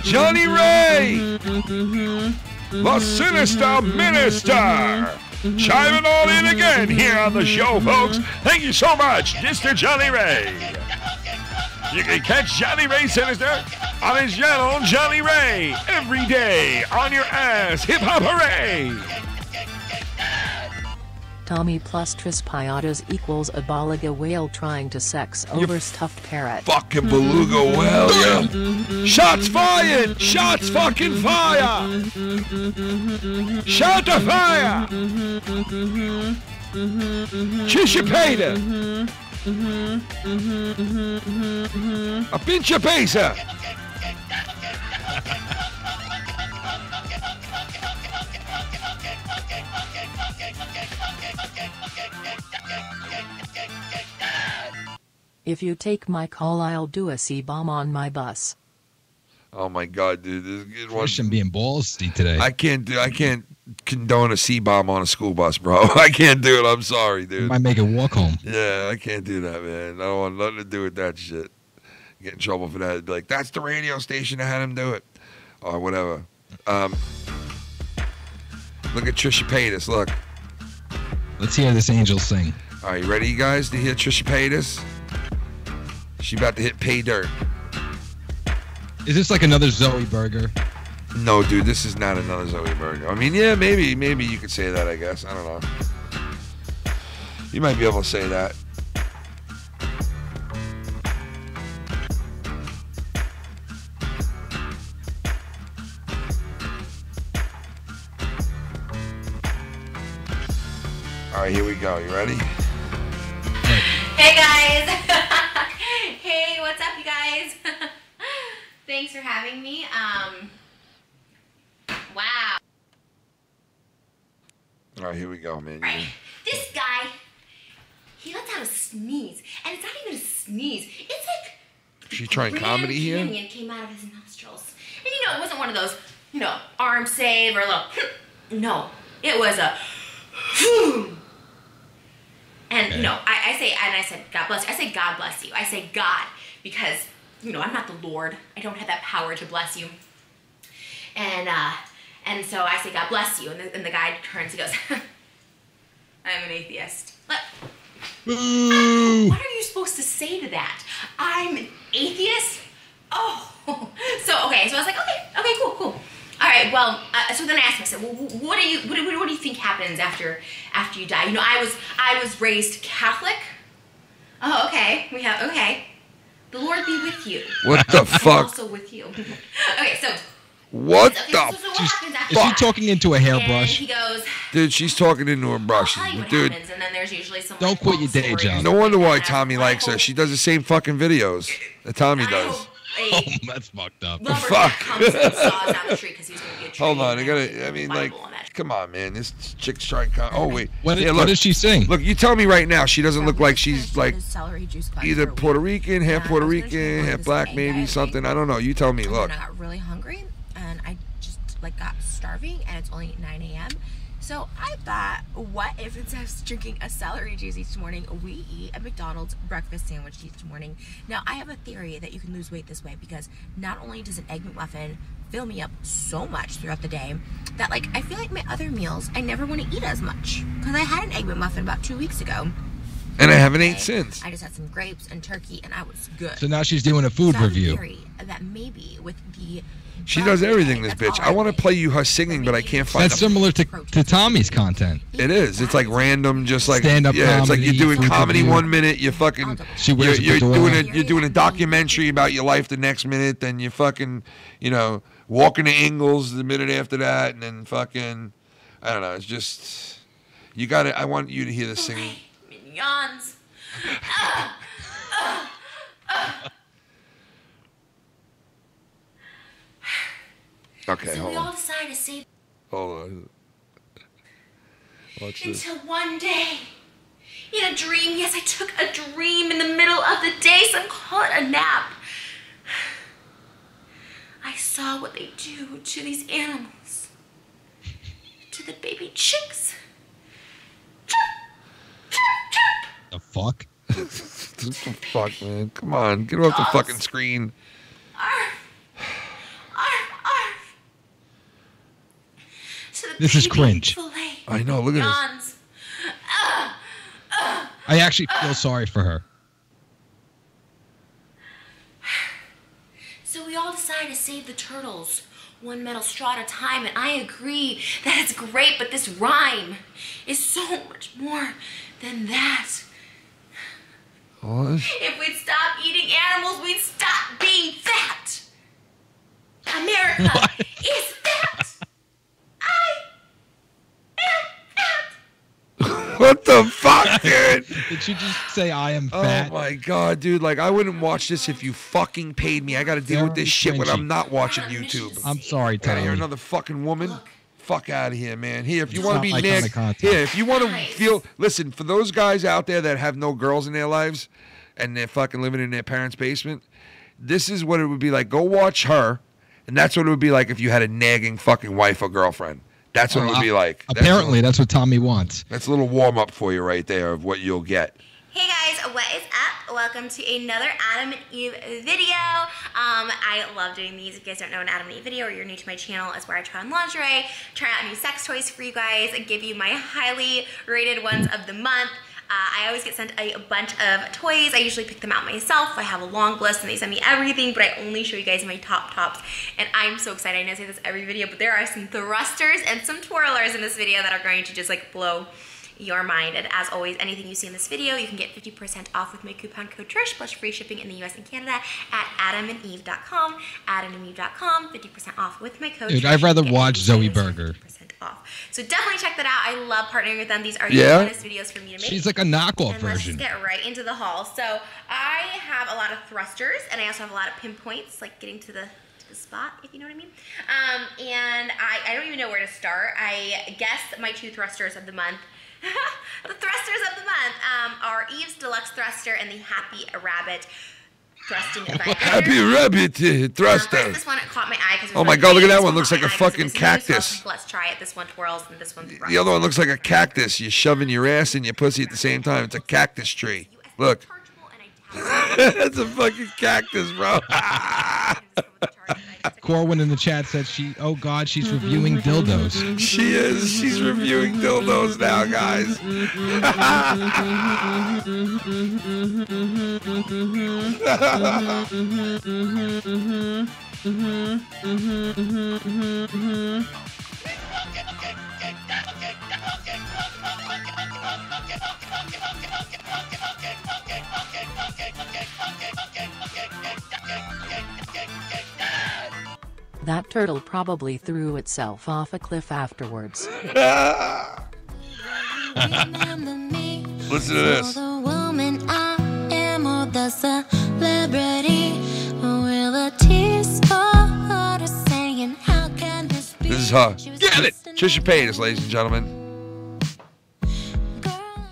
Johnny Ray, the Sinister Minister, chiming all in again here on the show, folks. Thank you so much, Mr. Johnny Ray. You can catch Johnny Ray Sinister on his channel, Johnny Ray, every day on your ass. Hip hop hooray! Tommy plus Tris Paytas equals a beluga whale trying to sex over stuffed parrot. Fucking beluga whale, yeah. Shots fired! Shots fucking fire! Shot to fire! Trisha Paytas! A pinch of pesa! If you take my call, I'll do a C-bomb on my bus. Oh my God, dude! This Christian being ballsy today. I can't condone a C-bomb on a school bus, bro. I can't do it. I'm sorry, dude. Might make it walk home. Yeah, I can't do that, man. I don't want nothing to do with that shit. Get in trouble for that. Be like, that's the radio station that had him do it, or whatever. Look at Trisha Paytas. Look. Let's hear this angel sing. All right, you ready, you guys, to hear Trisha Paytas? She about to hit pay dirt. Is this like another Zoe Burger? No, dude, this is not another Zoe Burger. I mean, yeah, maybe you could say that, I guess. I don't know. You might be able to say that. All right, here we go. You ready? Hey guys! Hey, what's up, you guys? Thanks for having me. Wow. All right, here we go, man. Right. This guy, he lets out a sneeze, and it's not even a sneeze. It's like She trying Grand comedy here? Canyon came out of his nostrils, and it wasn't one of those, arm save or a little. No, it was a. And I said, God bless you. I say, God bless you. I say God because I'm not the Lord. I don't have that power to bless you. And so I say, God bless you. And the guy turns. He goes, I'm an atheist. What are you supposed to say to that? I'm an atheist. Oh, so okay. So I was like, okay, cool. All right. Well, so then I asked myself, well, what do you think happens after you die? I was raised Catholic. Oh, okay. Okay. The Lord be with you. What the fuck? Also with you. Okay, so. What the? So what happens after Is she that? talking into a And hairbrush? he goes, Dude, she's talking into a brush. I'll tell you what Dude, happens, and then there's usually some. Don't quit your day job. no wonder why Tommy likes her. She does the same fucking videos that Tommy does. Oh, that's fucked up. Fuck. Comes and saws down the tree because he's going to be a tree. Hold on, come on, man. This chick's trying. Oh wait, What does she sing? Look, you tell me right now. She doesn't look like she's like either Puerto Rican, half Puerto Rican, half black, maybe something. I don't know. You tell me. Look. I got really hungry and I just got starving, and it's only 9 a.m. So I thought, what if instead of drinking a celery juice each morning, we eat a McDonald's breakfast sandwich each morning? Now, I have a theory that you can lose weight this way because not only does an Egg McMuffin fill me up so much throughout the day that, like, I feel like my other meals, I never want to eat as much. Because I had an Egg McMuffin about 2 weeks ago. And I haven't ate since. I just had some grapes and turkey, and I was good. So now she's doing a food So I have a review. theory that maybe with the She does everything, this bitch. I want to play you her singing, but I can't find That's similar to Tommy's content. It is. It's like random, just like Stand-up yeah. It's like you're comedy, doing food comedy review. 1 minute, you fucking She wears a you're fedora. doing a documentary about your life the next minute, then you fucking walking to Ingles the minute after that, and then fucking I don't know. It's just you got to I want you to hear the singing. Mignons. Okay, So hold we all on. decided to save Hold on. Watch this. until one day, in a dream, yes, I took a dream in the middle of the day, some call it a nap. I saw what they do to these animals, to the baby chicks. The fuck? Fuck, man. Come on, get off the fucking screen. So the This is baby cringe. fillet I know. Look at this. yawns. I actually feel sorry for her. So we all decided to save the turtles, one metal straw at a time, and I agree that it's great, but this rhyme is so much more than that. What? If we'd stop eating animals, we'd stop being fat. America is fat. What the fuck, dude? Did she just say I am Oh fat? my god, dude! Like I wouldn't watch this if you fucking paid me. I got to deal with this shit when I'm not watching YouTube. I'm sorry, Gotta hear Tommy. another fucking woman. Fuck out of here, man. Here, if you It's want not to be my kind of nag, content. here, if you want to feel, listen, for those guys out there that have no girls in their lives and they're fucking living in their parents' basement, this is what it would be like. Go watch her, and that's what it would be like if you had a nagging fucking wife or girlfriend. That's what it would be like. Apparently, that's what Tommy wants. That's a little warm up for you right there of what you'll get. Hey guys, what is up? Welcome to another Adam and Eve video. I love doing these. If you guys don't know an Adam and Eve video or you're new to my channel, it's where I try on lingerie, try out new sex toys for you guys, and give you my highly rated ones of the month. I always get sent a bunch of toys. I usually pick them out myself. I have a long list and they send me everything, but I only show you guys my top tops. And I'm so excited. I know I say this every video, but there are some thrusters and some twirlers in this video that are going to just like blow your mind. And as always, anything you see in this video, you can get 50% off with my coupon code Trish plus free shipping in the US and Canada at adamandeve.com. Adamandeve.com, 50% off with my code Dude, Trish. I'd rather Get watch 50% Zoe Burger. off. So definitely check that out. I love partnering with them. These are Yeah? the funnest videos for me to make. She's like a knockoff And let's version. just get right into the haul. So I have a lot of thrusters, and I also have a lot of pinpoints, like getting to the spot, if you know what I mean. And I don't even know where to start. I guess my two thrusters of the month, the thrusters of the month, are Eve's Deluxe Thruster and the Happy Rabbit Thrusting Vibrator. Happy rabbit thruster. This one caught my eye because Oh my god, look at that one. Looks like a fucking cactus. Let's try it. This one twirls and this one The other one looks like a cactus. You're shoving your ass in your pussy at the same time. It's a cactus tree. Look. That's a fucking cactus, bro. Corwin in the chat said oh god, she's reviewing dildos. She is. She's reviewing dildos now, guys. That turtle probably threw itself off a cliff afterwards. Listen to this. The woman I am, or the celebrity with a teaspoon of saying, how can this be? This is her. Get it. Trisha Paytas, ladies and gentlemen.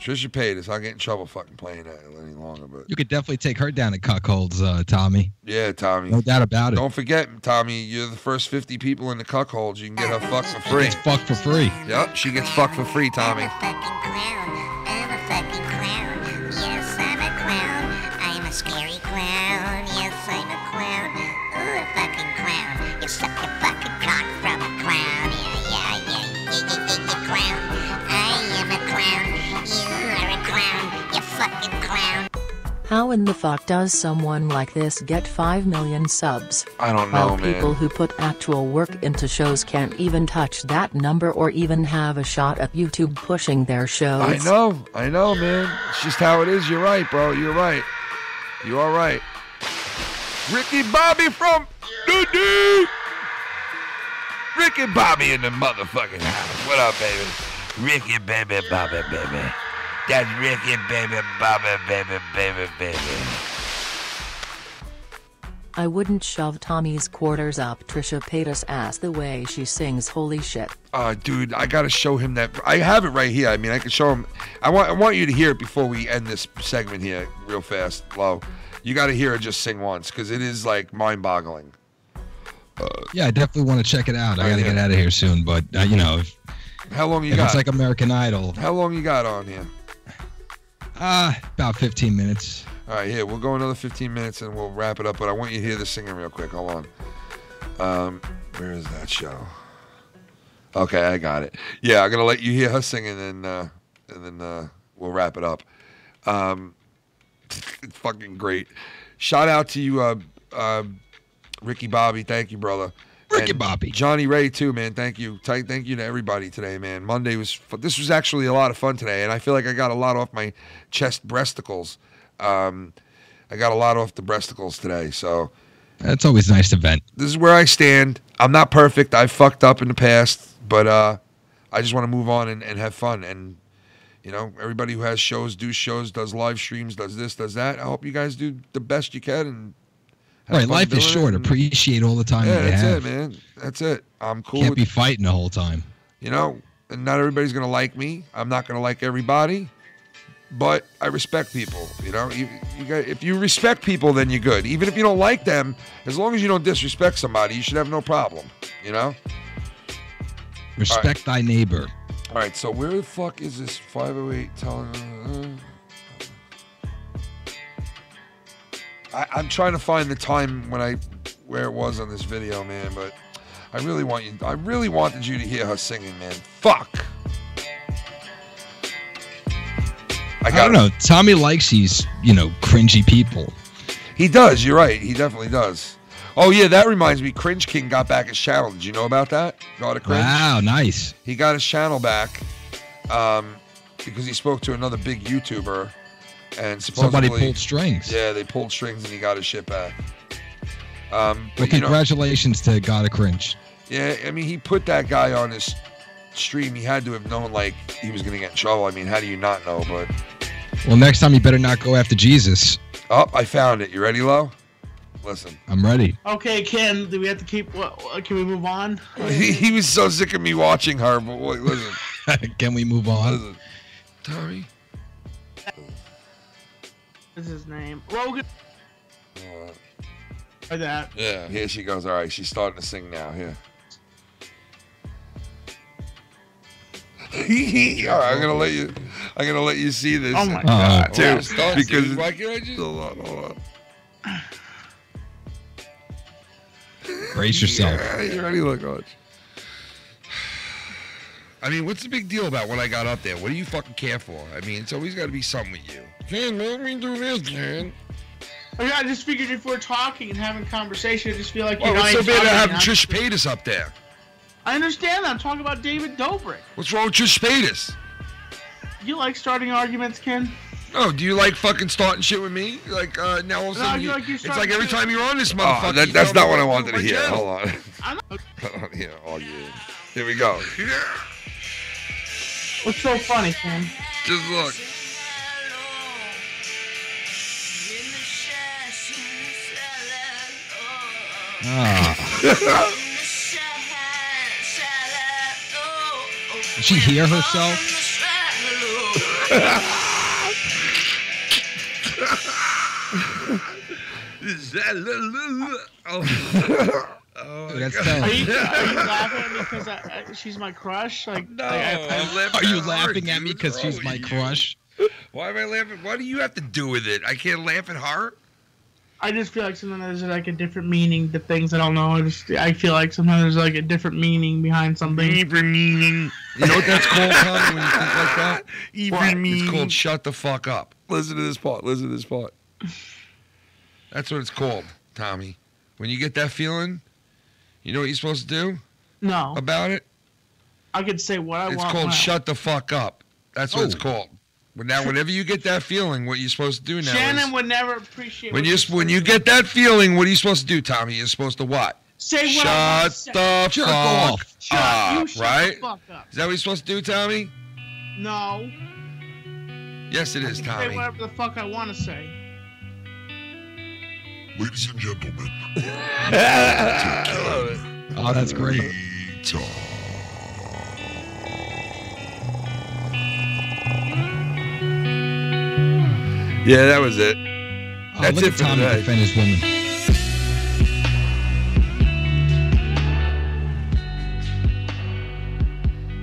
Trisha Paytas. I'll get in trouble fucking playing that any longer. But You could definitely take her down at cuckolds, Tommy. yeah, Tommy. No doubt about it. Don't forget, Tommy, you're the first 50 people in the cuckolds. You can get her fucked for free. It's fucked for free. Yep, she gets fucked for free, Tommy. I'm a fucking clown. Yes, I'm a clown. I'm a scary clown. Yes, I'm a clown. Ooh, a fucking clown. You suck your fucking cock from a clown. Yeah, clown. I am a clown. You are a clown. You fucking clown. How in the fuck does someone like this get 5 million subs? I don't know, While man. people who put actual work into shows can't even touch that number or even have a shot at YouTube pushing their shows. I know, man. It's just how it is. You're right, bro. You're right. You are right. Ricky Bobby from Dundee. Ricky Bobby in the motherfucking house. What up, baby? Ricky, baby, Bobby, baby. That's Ricky, baby, Bobby, baby, baby, baby. I wouldn't shove Tommy's quarters up Trisha Paytas' ass the way she sings holy shit. Dude, I gotta show him that. I have it right here. I mean, I can show him. I want you to hear it before we end this segment here, real fast, Low. You gotta hear her just sing once, because it is like mind-boggling. Yeah, I definitely want to check it out. I got to get out of here soon, but you know, How long you if got? it's like American Idol, How long you got on here? about 15 minutes. All right, here, we'll go another 15 minutes and we'll wrap it up, but I want you to hear the singing real quick. Hold on. Where is that show? Okay, I got it. Yeah, I'm going to let you hear her singing and then we'll wrap it up. It's fucking great. Shout out to you, Ricky Bobby. Thank you, brother. Ricky And Bobby. Johnny Ray, too, man. Thank you. Thank you to everybody today, man. Monday this was actually a lot of fun today, and I feel like I got a lot off my chest breasticles. I got a lot off the breasticles today, so That's always nice to vent. this is where I stand. I'm not perfect. I've fucked up in the past, but I just want to move on and have fun. And, you know, everybody who has shows, does live streams, does this, does that. I hope you guys do the best you can. And have Right, fun life is doing it. short. And- Appreciate all the time Yeah, that you that's have. it, man. That's it. I'm cool Can't with be fighting the whole time. You know, and not everybody's going to like me. I'm not going to like everybody, but I respect people. You know, if you respect people, then you're good. Even if you don't like them, as long as you don't disrespect somebody, you should have no problem. You know? Respect thy neighbor. All right, so where the fuck is this 508 telling? I'm trying to find the time where it was on this video, man, but I really wanted you to hear her singing, man. Fuck. I don't know. Tommy likes these, cringy people. He does. You're right. He definitely does. Oh, yeah, that reminds me. Cringe King got back his channel. Did you know about that? God of Cringe? Wow, nice. He got his channel back because he spoke to another big YouTuber. And supposedly, Somebody pulled strings. Yeah, they pulled strings and he got his shit back. Well, congratulations to God of Cringe. Yeah, I mean, he put that guy on his stream. He had to have known, like, he was going to get in trouble. I mean, how do you not know? But Well, next time you better not go after Jesus. oh, I found it. You ready, Lo? Listen. I'm ready. Okay, Ken, do we have to keep... can we move on? He was so sick of me watching her, but wait, listen. Can we move on? Listen. Tommy? What's his name? Logan. Or that. Yeah, here she goes. All right, she's starting to sing now. Here. All right, I'm gonna let you see this. Oh my God. Too, Yeah, start, because dude. why can't I just hold on. Brace yourself. Yeah, you ready? Look, watch. I mean, what's the big deal about what I got up there? What do you fucking care for? I mean, it's always got to be something with you. Ken, let me do this, Ken. I just figured if we're talking and having conversation, I just feel like Well, you're what's so not bad to have talking. Trish Paytas up there? I understand that. I'm talking about David Dobrik. What's wrong with Trish Paytas? You like starting arguments, Ken? Oh, do you like fucking starting shit with me? Like, now all of a No, sudden, you're it's starting like every to- time you're on this motherfucker. Oh, you that's tell not me what I to wanted do to my hear. channel. Hold on. Hold on. Yeah, oh yeah. Here we go. What's so funny, Ken? Just look. Ah. Did she hear herself? Dude, that's Are you laughing at me because she's my crush? Like, No, Are you laughing at me because she's my crush? Why am I laughing? What do you have to do with it? I can't laugh at her. I just feel like sometimes there's like a different meaning to things. I don't know. I feel like sometimes there's like a different meaning behind something. Different meaning. You know what that's called, Tommy, when you think like that? What? It's called shut the fuck up. Listen to this part. Listen to this part. That's what it's called, Tommy. When you get that feeling, you know what you're supposed to do No. about it? I could say what I want. It's called now. shut the fuck up. That's what it's called. But now, whenever you get that feeling, what you're supposed to do now Shannon is... would never appreciate When you get that feeling, what are you supposed to do, Tommy? You're supposed to what? Say what I want to Shut say. the Jerk fuck off. up, Shut right? the fuck up. Is that what you're supposed to do, Tommy? No. Yes, it is, Say Tommy. whatever the fuck I want to say. Ladies and gentlemen. Oh, that's great. Yeah, that was it. That's look it at for Tommy today. defend his woman.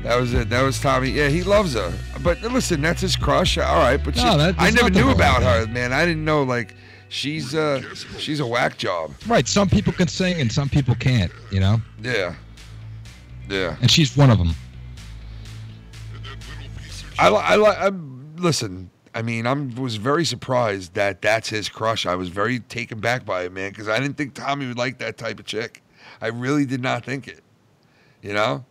That was it. That was Tommy. Yeah, he loves her. But listen, that's his crush. All right, but No, I there's never nothing knew wrong about with her, man. I didn't know like she's a whack job. Right. Some people can sing and some people can't. You know. Yeah. Yeah. And she's one of them. Listen. I mean, I was very surprised that that's his crush. I was very taken back by it, man, because I didn't think Tommy would like that type of chick. I really did not think it. You know?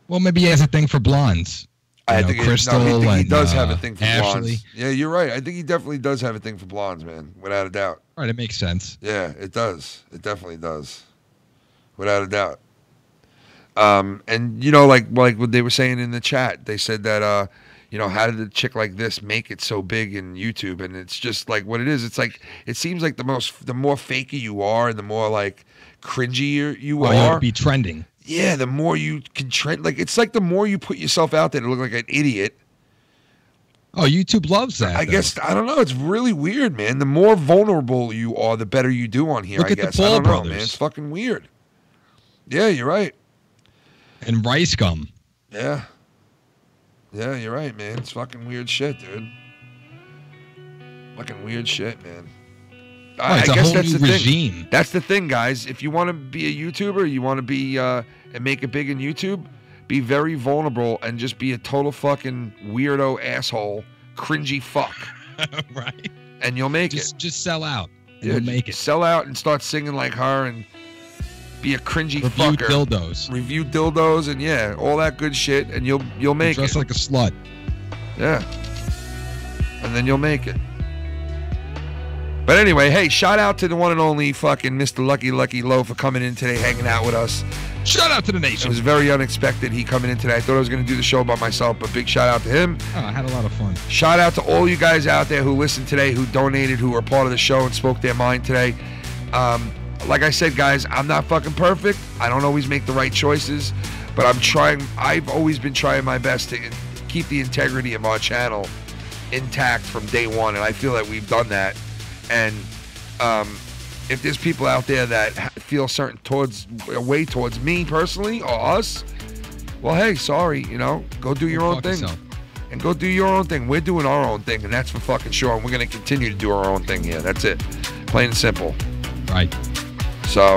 Well, maybe he has a thing for blondes. I You know, think Crystal he and, does have a thing for Ashley. blondes. Yeah, you're right. I think he definitely does have a thing for blondes, man, without a doubt. Right, it makes sense. Yeah, it does. It definitely does, without a doubt. And you know, like what they were saying in the chat, they said that you know, how did a chick like this make it so big in YouTube? And it's just like what it is. It's like it seems like the more fakey you are, and the more like cringy you You are. would be trending. Yeah, the more you can trend. Like it's like the more you put yourself out there to look like an idiot. Oh, YouTube loves that. I though. guess I don't know. It's really weird, man. The more vulnerable you are, the better you do on here. Look I at the guess Paul I don't know, brothers. man. It's fucking weird. Yeah, you're right. And Rice Gum. Yeah. Yeah, you're right, man. It's fucking weird shit, dude. Fucking weird shit, man. Right, it's a whole new regime. Thing. That's the thing, guys. If you want to be a YouTuber, you want to be and make it big in YouTube, be very vulnerable and just be a total fucking weirdo asshole, cringy fuck. Right. And you'll make Just it. Just sell out. And Yeah, you'll make it. Sell out and start singing like her and be a cringy Review fucker. dildos. Review dildos and yeah, all that good shit, and you'll make Dress it. like a slut. Yeah. And then you'll make it. But anyway, hey, shout out to the one and only fucking Mr. Lucky Low for coming in today, hanging out with us. Shout out to the It nation. was very unexpected he coming in today. I thought I was going to do the show by myself, but big shout out to him. Oh, I had a lot of fun. Shout out to all you guys out there who listened today, who donated, who were part of the show and spoke their mind today. Like I said, guys, I'm not fucking perfect. I don't always make the right choices, but I'm trying. I've always been trying my best to keep the integrity of our channel intact from day one, and I feel that we've done that. And if there's people out there that feel certain way towards me personally or us, well, hey, sorry, you know, go do your own thing. yourself. And go do your own thing. We're doing our own thing, and that's for fucking sure. And we're going to continue to do our own thing here. That's it. Plain and simple. Right. So,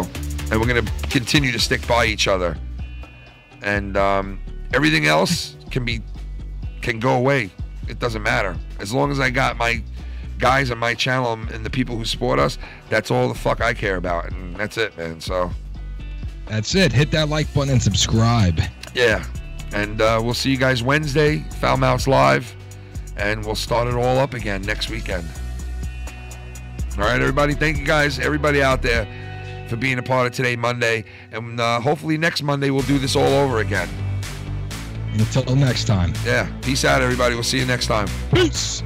and we're going to continue to stick by each other. And everything else can go away. It doesn't matter. As long as I got my guys on my channel and the people who support us, that's all the fuck I care about. And that's it, man. So, That's it. Hit that like button and subscribe. yeah. And we'll see you guys Wednesday, Foul Mouths Live. And we'll start it all up again next weekend. All right, everybody. Thank you guys, everybody out there, for being a part of today, Monday. And hopefully next Monday we'll do this all over again. Until next time. Yeah. Peace out, everybody. We'll see you next time. Peace.